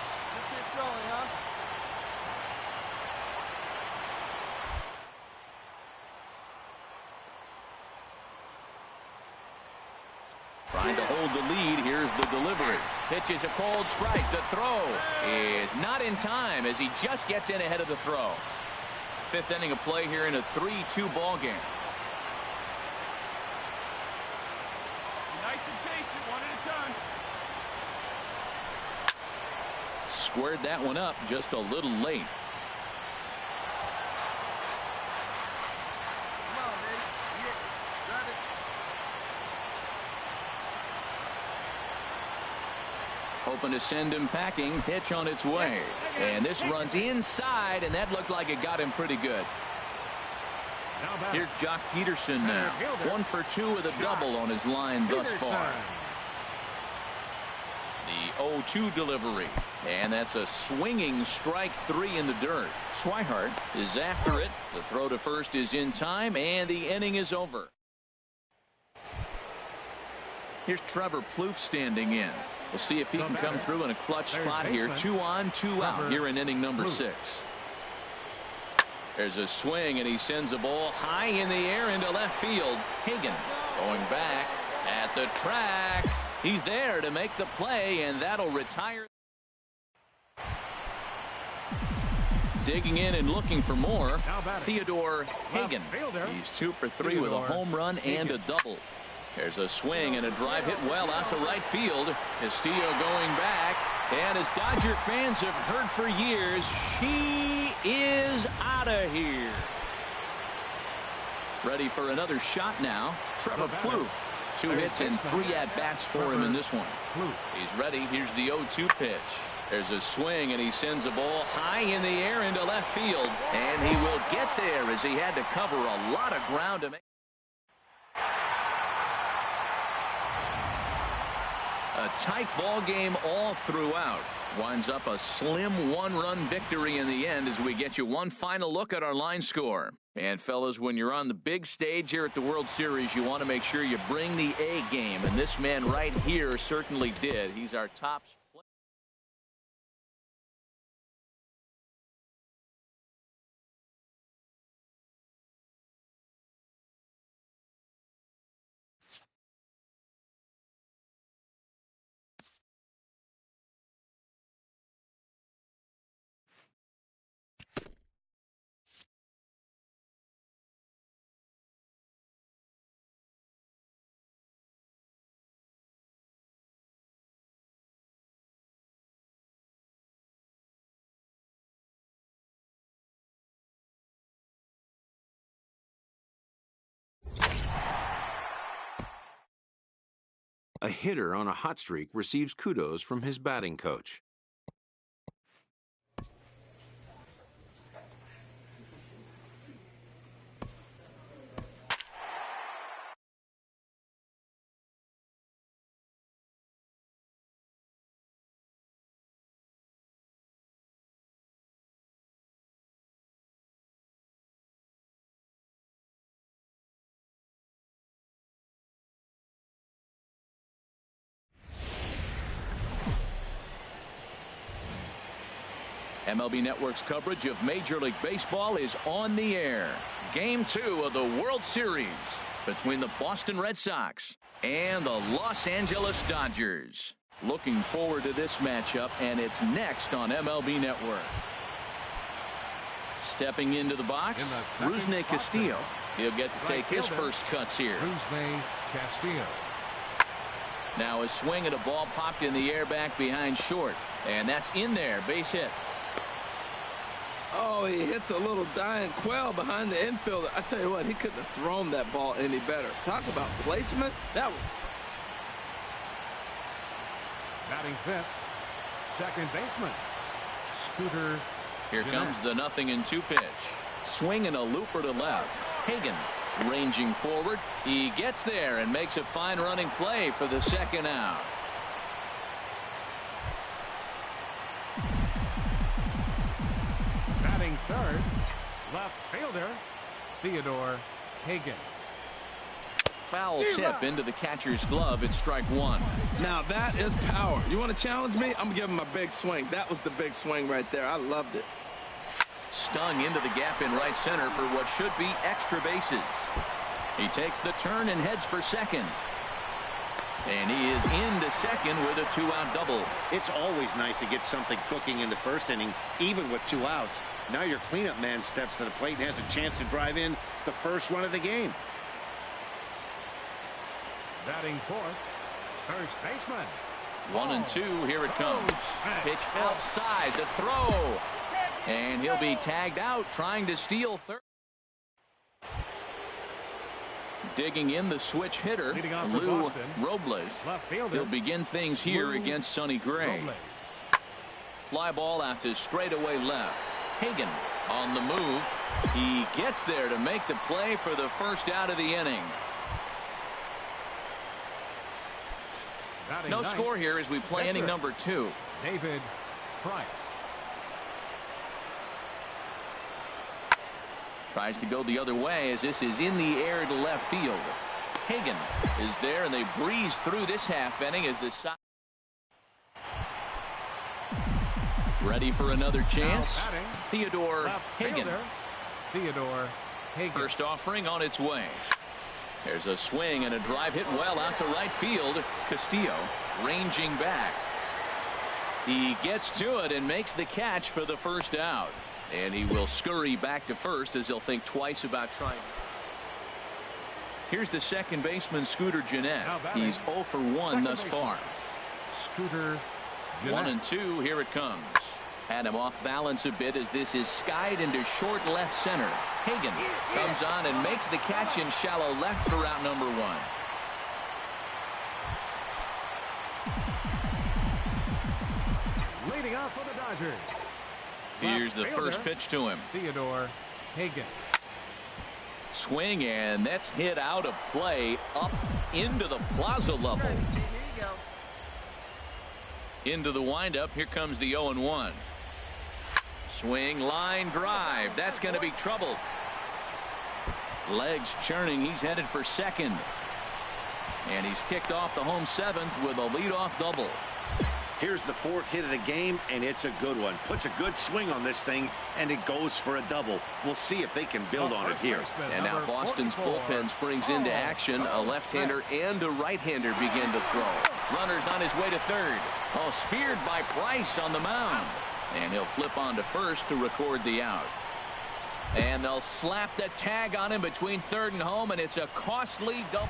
Trying to hold the lead. Here's the delivery. Pitch is a cold strike. The throw is not in time as he just gets in ahead of the throw. 5th inning of play here in a 3-2 ball game. Nice and patient, 1 at a time. Squared that one up just a little late. Hoping to send him packing. Pitch on its way. And this runs inside, and that looked like it got him pretty good. Here's Jock Peterson now. 1 for 2 with a double on his line thus far. The 0-2 delivery. And that's a swinging strike 3 in the dirt. Swihart is after it. The throw to first is in time, and the inning is over. Here's Trevor Plouffe standing in. We'll see if he can come through in a clutch spot here. 2 on, 2 out here in inning number 6. There's a swing, and he sends a ball high in the air into left field. Hagan going back at the track. He's there to make the play, and that'll retire. Digging in and looking for more, Theodore Hagan. He's 2 for 3 with a home run and a double. There's a swing and a drive hit well out to right field. Castillo going back. And as Dodger fans have heard for years, she is out of here. Ready for another shot now. Trevor Plouffe. 2 hits and 3 at-bats for him in this one. He's ready. Here's the 0-2 pitch. There's a swing, and he sends a ball high in the air into left field. And he will get there as he had to cover a lot of ground to make. A tight ball game all throughout. Winds up a slim 1-run victory in the end as we get you one final look at our line score. And fellas, when you're on the big stage here at the World Series, you want to make sure you bring the A game. And this man right here certainly did. He's our top player. A hitter on a hot streak receives kudos from his batting coach. MLB Network's coverage of Major League Baseball is on the air. Game 2 of the World Series between the Boston Red Sox and the Los Angeles Dodgers. Looking forward to this matchup, and it's next on MLB Network. Stepping into the box, Rusney Castillo. He'll get to take his first cuts here. Rusney Castillo. Now a swing at a ball popped in the air back behind short, and that's in there. Base hit. Oh, he hits a little dying quail behind the infielder. I tell you what, he couldn't have thrown that ball any better. Talk about placement. That was... Batting fifth, second baseman, Scooter. Here comes the 0-2 pitch. Swing and a looper to left. Hagan ranging forward. He gets there and makes a fine running play for the second out. Third, left fielder, Theodore Hagan. Foul tip into the catcher's glove. It's strike 1. Now that is power. You want to challenge me? I'm giving him a big swing. That was the big swing right there. I loved it. Stung into the gap in right center for what should be extra bases. He takes the turn and heads for second. And he is into second with a 2-out double. It's always nice to get something cooking in the first inning, even with 2 outs. Now your cleanup man steps to the plate and has a chance to drive in the first run of the game. Batting fourth, first baseman. 1-2. Here it comes. Pitch outside the throw. And he'll be tagged out trying to steal third. Digging in the switch hitter, Lou Robles. He'll begin things here against Sonny Gray. Fly ball out to straightaway left. Hagan on the move. He gets there to make the play for the first out of the inning. No score here as we play inning number 2. David Price. Tries to go the other way as this is in the air to left field. Hagan is there, and they breeze through this half inning as the Sox ready for another chance. Theodore Hagan. Theodore Hagan. First offering on its way. There's a swing and a drive hit well out to right field. Castillo ranging back. He gets to it and makes the catch for the first out. And he will scurry back to first as he'll think twice about trying. Here's the second baseman, Scooter Gennett. He's 0 for 1 thus far. Scooter Gennett. 1-2. Here it comes. Had him off balance a bit as this is skied into short left center. Hagan comes on and makes the catch in shallow left for out number 1. Leading off for the Dodgers. Here's the first pitch to him. Theodore, Hagan. Swing, and that's hit out of play up into the plaza level. Here you go. Into the windup. Here comes the 0-1. Swing, line drive. That's going to be trouble. Legs churning. He's headed for second. And he's kicked off the home seventh with a leadoff double. Here's the fourth hit of the game, and it's a good one. Puts a good swing on this thing, and it goes for a double. We'll see if they can build on it here. And now Boston's bullpen springs into action. A left-hander and a right-hander begin to throw. Runner's on his way to third. Oh, speared by Price on the mound. And he'll flip on to first to record the out. And they'll slap the tag on him between third and home, and it's a costly double.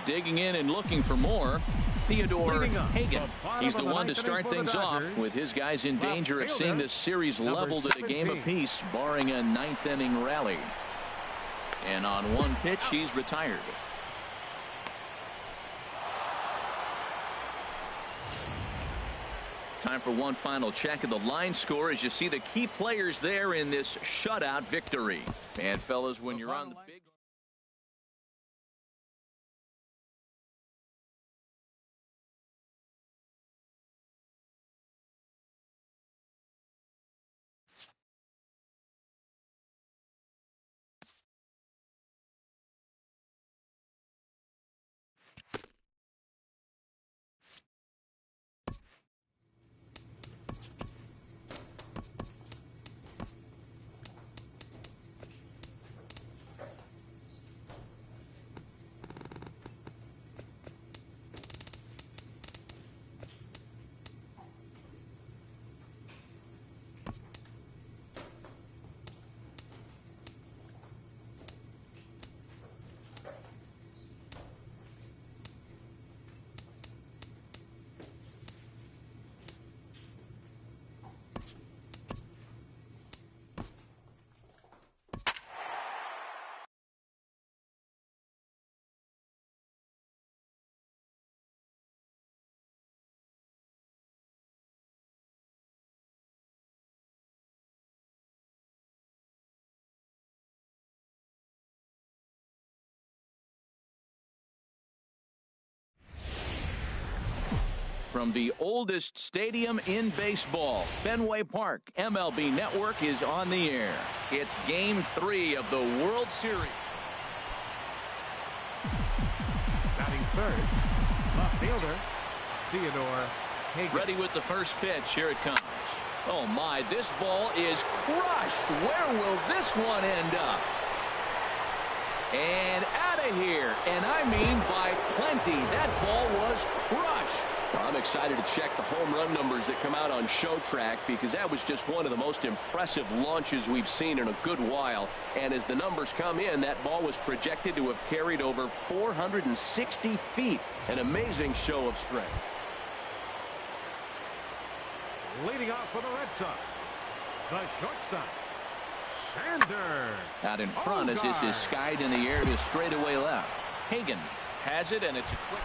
Digging in and looking for more, Theodore Hagan. He's the one to start things off with his guys in danger of seeing this series leveled at a game apiece, barring a ninth-inning rally. And on one pitch, he's retired. Time for one final check of the line score as you see the key players there in this shutout victory. And fellas, when you're on the big... From the oldest stadium in baseball, Fenway Park, MLB Network is on the air. It's Game 3 of the World Series. Batting third, left fielder, Theodore Hagan. Ready with the first pitch. Here it comes. Oh my, this ball is crushed. Where will this one end up? And out of here. And I mean by plenty. That ball was crushed. I'm excited to check the home run numbers that come out on Show Track because that was just one of the most impressive launches we've seen in a good while. And as the numbers come in, that ball was projected to have carried over 460 feet. An amazing show of strength. Leading off for the Red Sox, the shortstop, Sander. Out in front as this is skied in the air to straightaway left. Hagan has it, and it's a quick.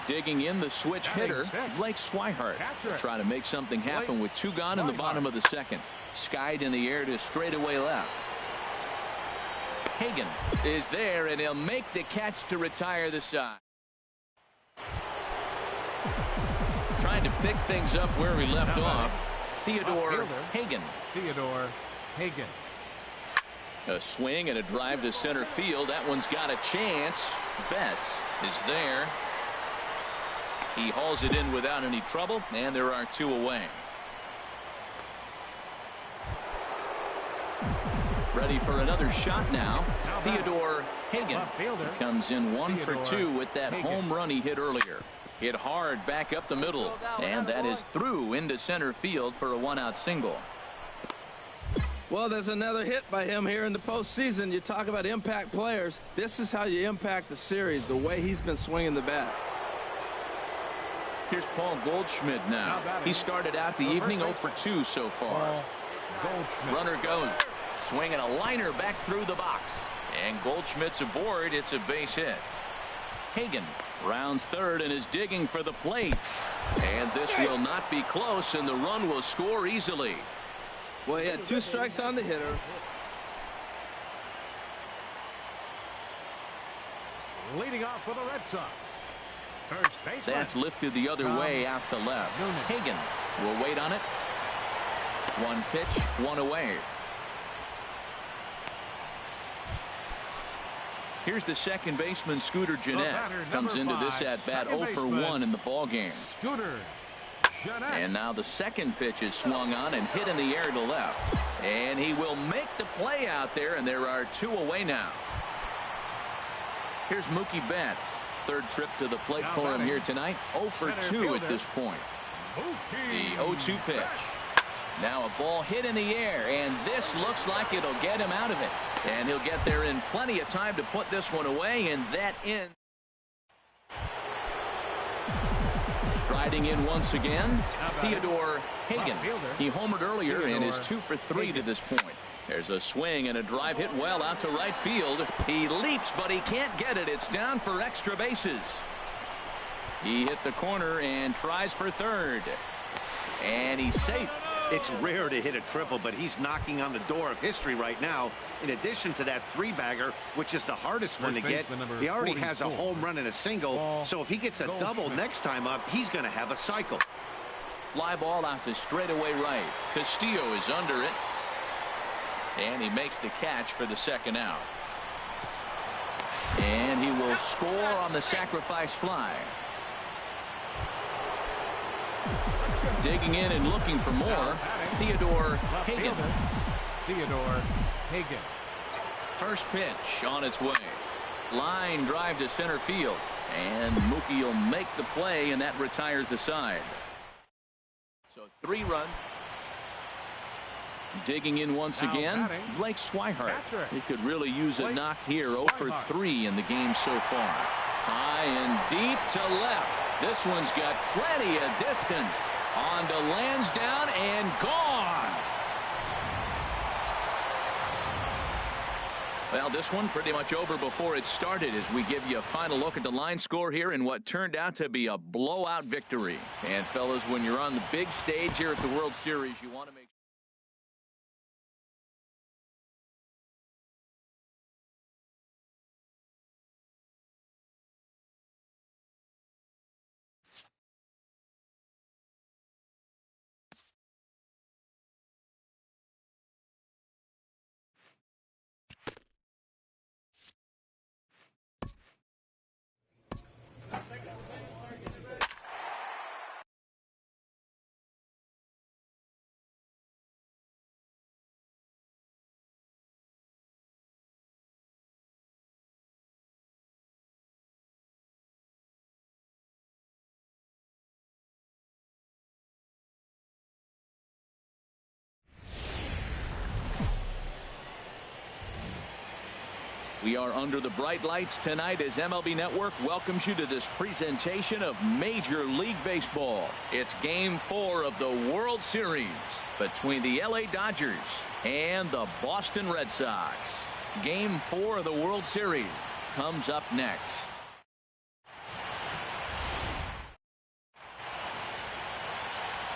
Digging in the switch hitter, Blake Swihart. Trying to make something happen with two gone in the bottom of the second. Skied in the air to straightaway left. Hagan is there, and he'll make the catch to retire the side. Trying to pick things up where we left off. Theodore Hagan. Theodore Hagan. A swing and a drive to center field. That one's got a chance. Betts is there. He hauls it in without any trouble, and there are two away. Ready for another shot now. Theodore Hagan comes in 1 for 2 with that home run he hit earlier. Hit hard back up the middle, and that is through into center field for a one-out single. Well, there's another hit by him here in the postseason. You talk about impact players. This is how you impact the series, the way he's been swinging the bat. Here's Paul Goldschmidt now. He started out the evening 0 for 2 so far. Runner goes. Swinging a liner back through the box. And Goldschmidt's aboard. It's a base hit. Hagan rounds third and is digging for the plate. And this will not be close, and the run will score easily. Well, he had 2 strikes on the hitter. Leading off for the Red Sox. First baseman. That's lifted the other way out to left. Hagan will wait on it. 1 pitch, 1 away. Here's the second baseman, Scooter Gennett. Comes into this at-bat 0 for 1 in the ballgame. Scooter Gennett. And now the second pitch is swung on and hit in the air to left. And he will make the play out there, and there are 2 away now. Here's Mookie Betts. Third trip to the plate for him here tonight. 0 for 2 at this point. The 0-2 pitch. Now a ball hit in the air, and this looks like it'll get him out of it. And he'll get there in plenty of time to put this one away, and that ends. Striding in once again, Theodore Hagan. He homered earlier and is 2 for 3 to this point. There's a swing and a drive hit well out to right field. He leaps, but he can't get it. It's down for extra bases. He hit the corner and tries for third. And he's safe. It's rare to hit a triple, but he's knocking on the door of history right now. In addition to that 3-bagger, which is the hardest one to get, he already has a home run and a single. So if he gets a double next time up, he's going to have a cycle. Fly ball out to straightaway right. Castillo is under it. And he makes the catch for the second out. And he will score on the sacrifice fly. Digging in and looking for more, Theodore Hagan. Theodore Hagan. First pitch on its way. Line drive to center field. And Mookie will make the play, and that retires the side. So 3 runs. Digging in once again, Blake Swihart. He could really use a knock here. 0 for 3 in the game so far. High and deep to left. This one's got plenty of distance. On to Lansdowne and gone. Well, this one pretty much over before it started as we give you a final look at the line score here in what turned out to be a blowout victory. And fellas, when you're on the big stage here at the World Series, you want to make We are under the bright lights tonight as MLB Network welcomes you to this presentation of Major League Baseball. It's Game 4 of the World Series between the LA Dodgers and the Boston Red Sox. Game 4 of the World Series comes up next.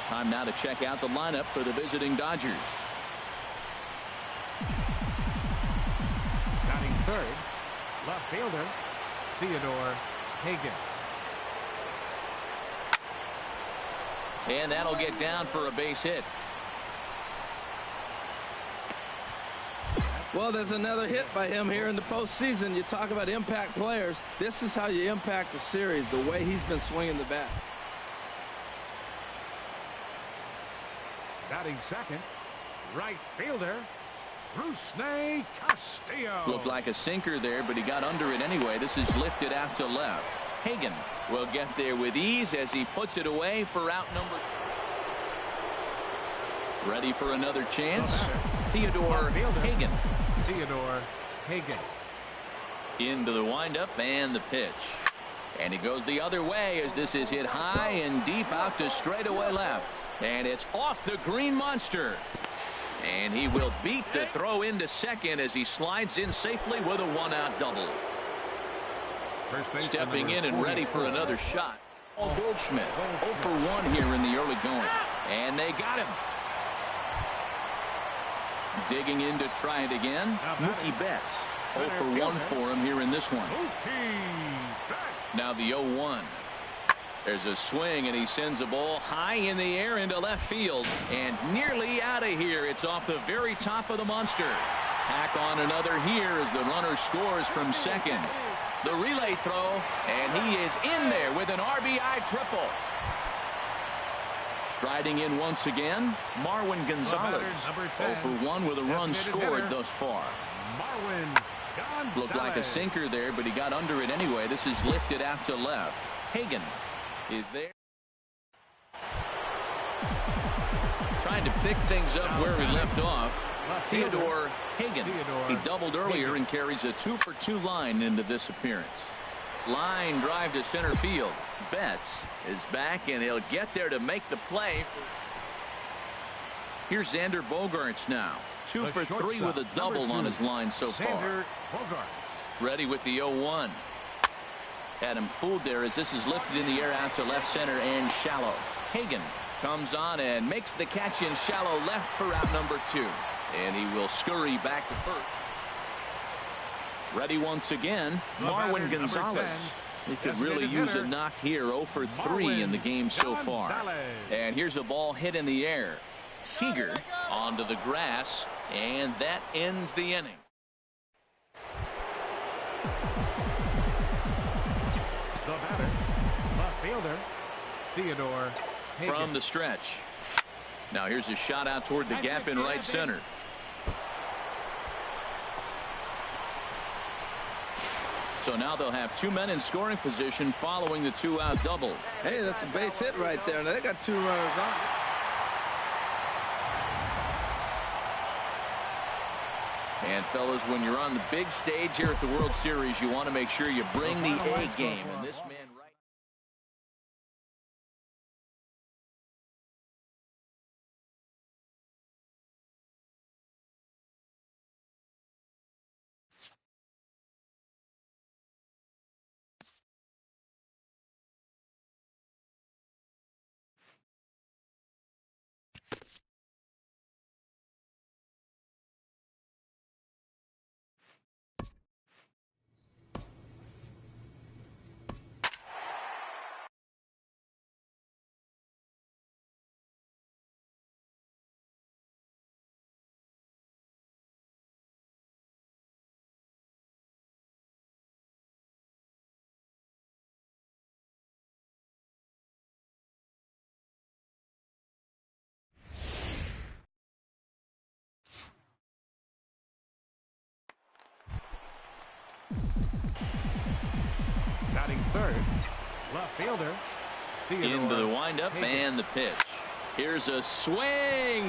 Time now to check out the lineup for the visiting Dodgers. Third, left fielder, Theodore Hagan. And that'll get down for a base hit. Well, there's another hit by him here in the postseason. You talk about impact players. This is how you impact the series, the way he's been swinging the bat. Batting second, right fielder, Rusney Castillo. Looked like a sinker there, but he got under it anyway. This is lifted out to left. Hagan will get there with ease as he puts it away for out number. Ready for another chance. Theodore Hagan. Theodore Hagan. Into the windup and the pitch. And he goes the other way as this is hit high and deep out to straightaway left. And it's off the green monster. And he will beat the throw into second as he slides in safely with a 1-out double. Stepping in and ready for another shot. Goldschmidt 0 for 1 here in the early going. And they got him. Digging in to try it again. Mookie Betts 0 for 1 for him here in this one. Now the 0-1. There's a swing, and he sends the ball high in the air into left field and nearly out of here. It's off the very top of the monster. Hack on another here as the runner scores from second. The relay throw, and he is in there with an RBI triple. Striding in once again, Marwin Gonzalez. 0 for 1 with a run scored thus far. Looked like a sinker there, but he got under it anyway. This is lifted out to left. Hagan is there. Trying to pick things up where he left off. Theodore Hagan. He doubled earlier and carries a 2 for 2 line into this appearance. Line drive to center field. Betts is back, and he'll get there to make the play. Here's Xander Bogaerts now. 2 for 3 with a double on his line so far. Ready with the 0-1. Had him fooled there as this is lifted in the air out to left center and shallow. Hagan comes on and makes the catch in shallow left for out number 2. And he will scurry back to first. Ready once again, Marwin Gonzalez. He could really use a knock here. 0 for 3 in the game so far. And here's a ball hit in the air. Seager onto the grass, and that ends the inning. The batter, left fielder, Theodore Hagan. From the stretch. Now here's a shot out toward the gap in right center. So now they'll have 2 men in scoring position following the 2-out double. Hey, that's a base hit right there. Now they got 2 runners on. And fellas, when you're on the big stage here at the World Series, you want to make sure you bring the A game. And this man right. Batting third, left fielder, Theodore Into the windup Hagan. and the pitch. Here's a swing,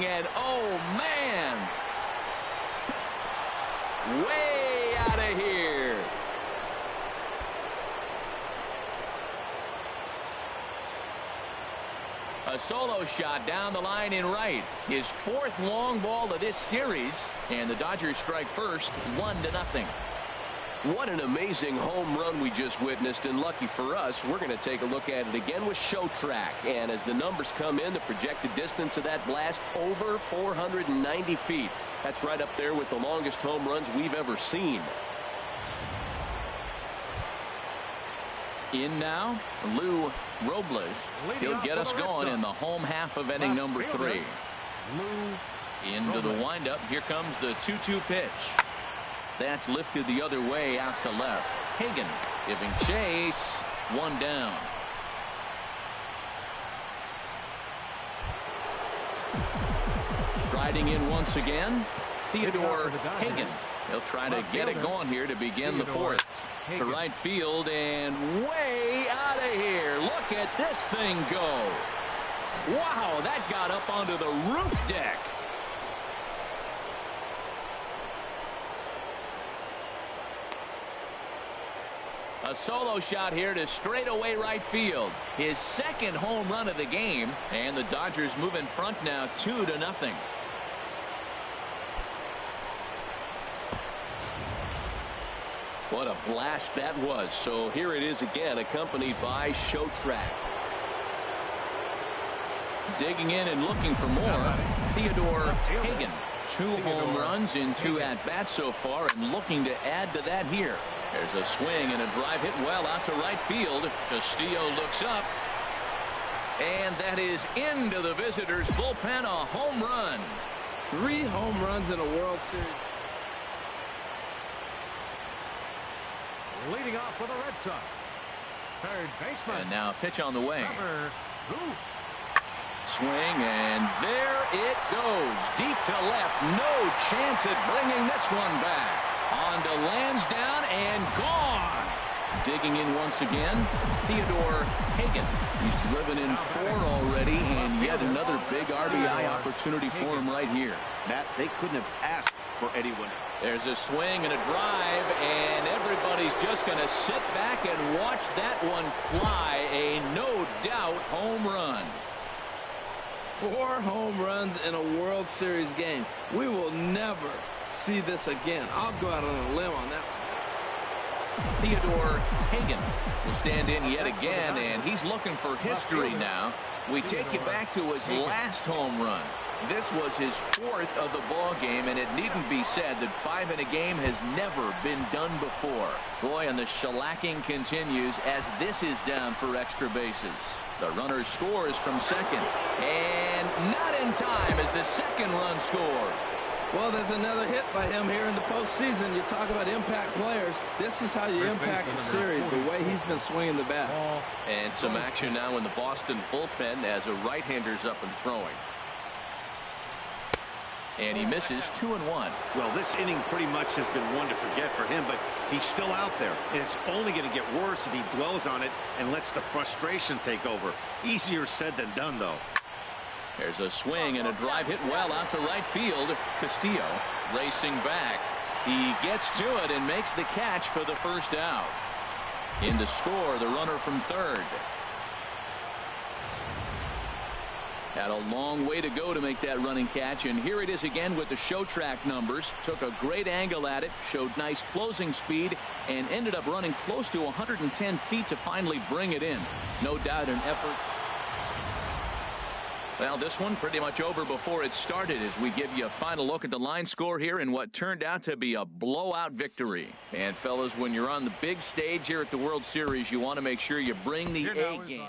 and oh man, way out of here. A solo shot down the line in right. His 4th long ball of this series, and the Dodgers strike first, 1-0. What an amazing home run we just witnessed, and lucky for us, we're going to take a look at it again with Show Track. And as the numbers come in, the projected distance of that blast over 490 feet. That's right up there with the longest home runs we've ever seen. In now, Lou Robles. He'll get us going in the home half of inning number 3. Into the windup. Here comes the 2-2 pitch. That's lifted the other way out to left. Hagan giving chase. 1 down. Striding in once again, Theodore Hagan. He'll try to get it going here to begin the 4th. To right field and way out of here. Look at this thing go. Wow, that got up onto the roof deck. A solo shot here to straightaway right field. His 2nd home run of the game, and the Dodgers move in front now 2-0. What a blast that was. So here it is again, accompanied by Show Track. Digging in and looking for more, Theodore Hagan. 2 home runs in 2 at-bats so far, and looking to add to that here. There's a swing and a drive hit well out to right field. Castillo looks up. And that is into the visitors' bullpen, a home run. 3 home runs in a World Series. Leading off for the Red Sox, third baseman. And now a pitch on the way. Ruth. Swing, and there it goes. Deep to left. No chance at bringing this one back. On to Lansdowne and gone. Digging in once again, Theodore Hagan. He's driven in 4 already, and yet another big RBI opportunity for him right here. Matt, they couldn't have asked for anyone. There's a swing and a drive, and everybody's just going to sit back and watch that one fly. A no-doubt home run. 4 home runs in a World Series game. We will never see this again. I'll go out on a limb on that one. Theodore Hagan will stand in yet again, and he's looking for history now. We take you back to his last home run. This was his 4th of the ball game, and it needn't be said that 5 in a game has never been done before. Boy, and the shellacking continues as this is down for extra bases. The runner scores from second, and not in time as the second run scores. Well, there's another hit by him here in the postseason. You talk about impact players. This is how you impact the series, the way he's been swinging the bat. And some action now in the Boston bullpen as a right-hander's up and throwing. And he misses 2-1. Well, this inning pretty much has been one to forget for him, but he's still out there. And it's only going to get worse if he dwells on it and lets the frustration take over. Easier said than done, though. There's a swing and a drive hit well out to right field. Castillo racing back. He gets to it and makes the catch for the first out. In to score, the runner from third. Had a long way to go to make that running catch, and here it is again with the show track numbers. Took a great angle at it, showed nice closing speed, and ended up running close to 110 feet to finally bring it in. No doubt an effort. Well, this one pretty much over before it started as we give you a final look at the line score here in what turned out to be a blowout victory. And, fellas, when you're on the big stage here at the World Series, you want to make sure you bring the A game.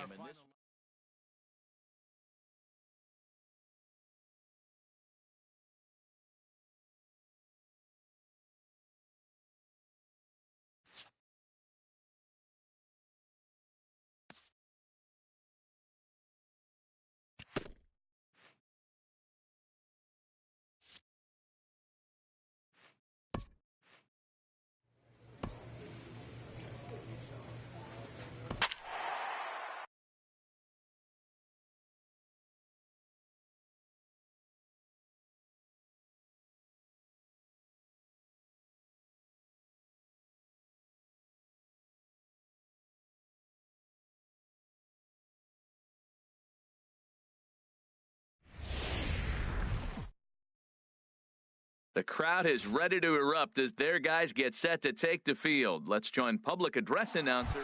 The crowd is ready to erupt as their guys get set to take the field. Let's join public address announcer.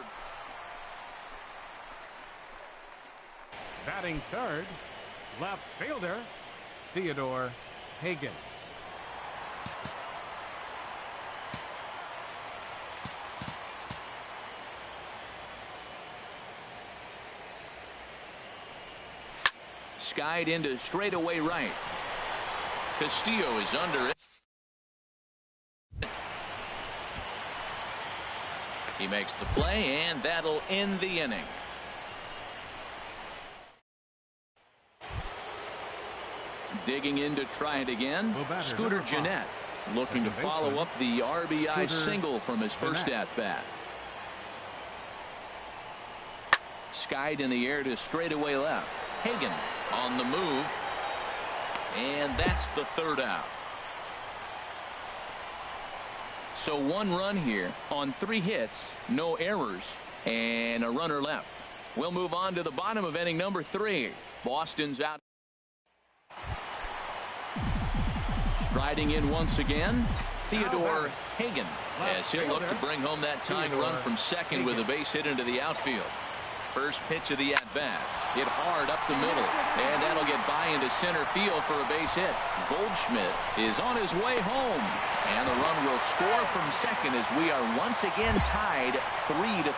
Batting third, left fielder, Theodore Hagan. Skied into straightaway right. Castillo is under it. He makes the play, and that'll end the inning. Digging in to try it again, Scooter Gennett looking to follow up the RBI single from his first at-bat. Skied in the air to straightaway left. Hagan on the move. And that's the third out. So 1 run here on 3 hits, no errors, and a runner left. We'll move on to the bottom of inning number 3. Boston's out. Striding in once again, Theodore Hagan, as he'll look to bring home that tying run from second with a base hit into the outfield. First pitch of the at-bat. Hit hard up the middle, and that'll get by into center field for a base hit. Goldschmidt is on his way home, and the run will score from second as we are once again tied 3-3.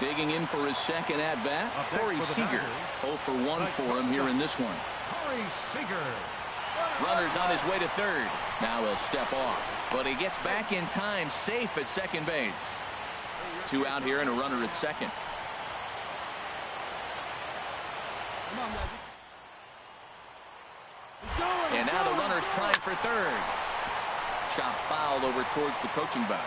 Digging in for his second at-bat, Corey Seager. 0 for 1 for him here in this one. Corey Seager. Runner's on his way to third. Now he'll step off, but he gets back in time, safe at second base. 2 out here and a runner at second. And now the runner's trying for third. Chop fouled over towards the coaching box.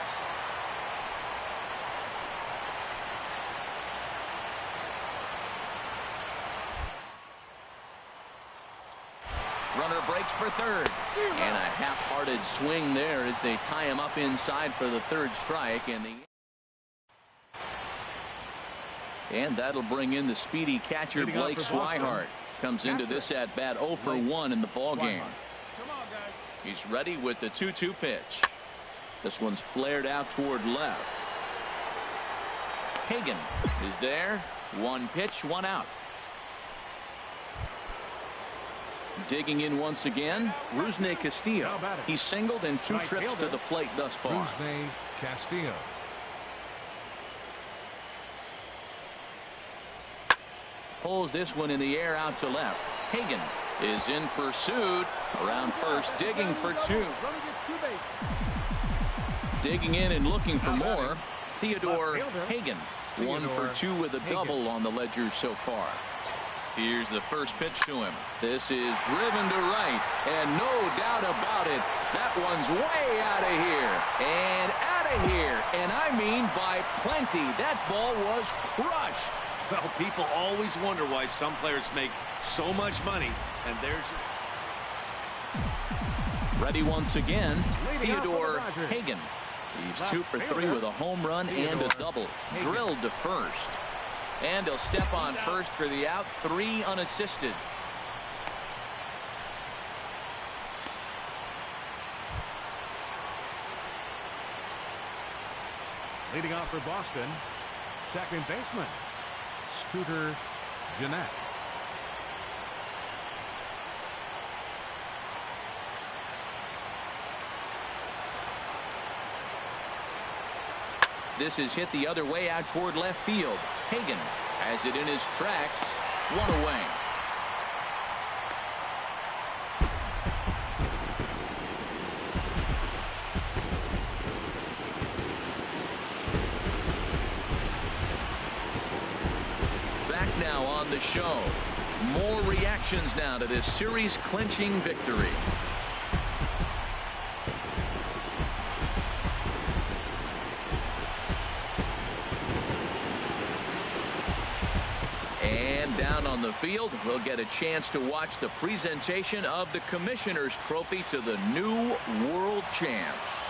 Runner breaks for third. And a half-hearted swing there as they tie him up inside for the third strike. And that'll bring in the speedy catcher Blake Swihart. Comes into this at-bat 0 for 1 in the ballgame. He's ready with the 2-2 pitch. This one's flared out toward left. Hagan is there. 1 pitch, 1 out. Digging in once again, Rusney Castillo. He's singled in 2 trips to the plate thus far. Rusney Castillo. Pulls this one in the air out to left. Hagan is in pursuit. Around first, digging for 2. Digging in and looking for more. Theodore Hagan. 1 for 2 with a double on the ledger so far. Here's the first pitch to him. This is driven to right, and no doubt about it, that one's way out of here. And out of here. And I mean by plenty. That ball was crushed. Well, people always wonder why some players make so much money, and there's... Ready once again, Theodore Hagan. He's 2 for 3 with a home run and a double. Drilled to first. And he'll step on first for the out. 3 unassisted. Leading off for Boston, second baseman, Scooter Gennett. This is hit the other way out toward left field. Hagan has it in his tracks. 1 away. Back now on the show. More reactions now to this series-clinching victory. Down on the field, we'll get a chance to watch the presentation of the Commissioner's Trophy to the new world champs.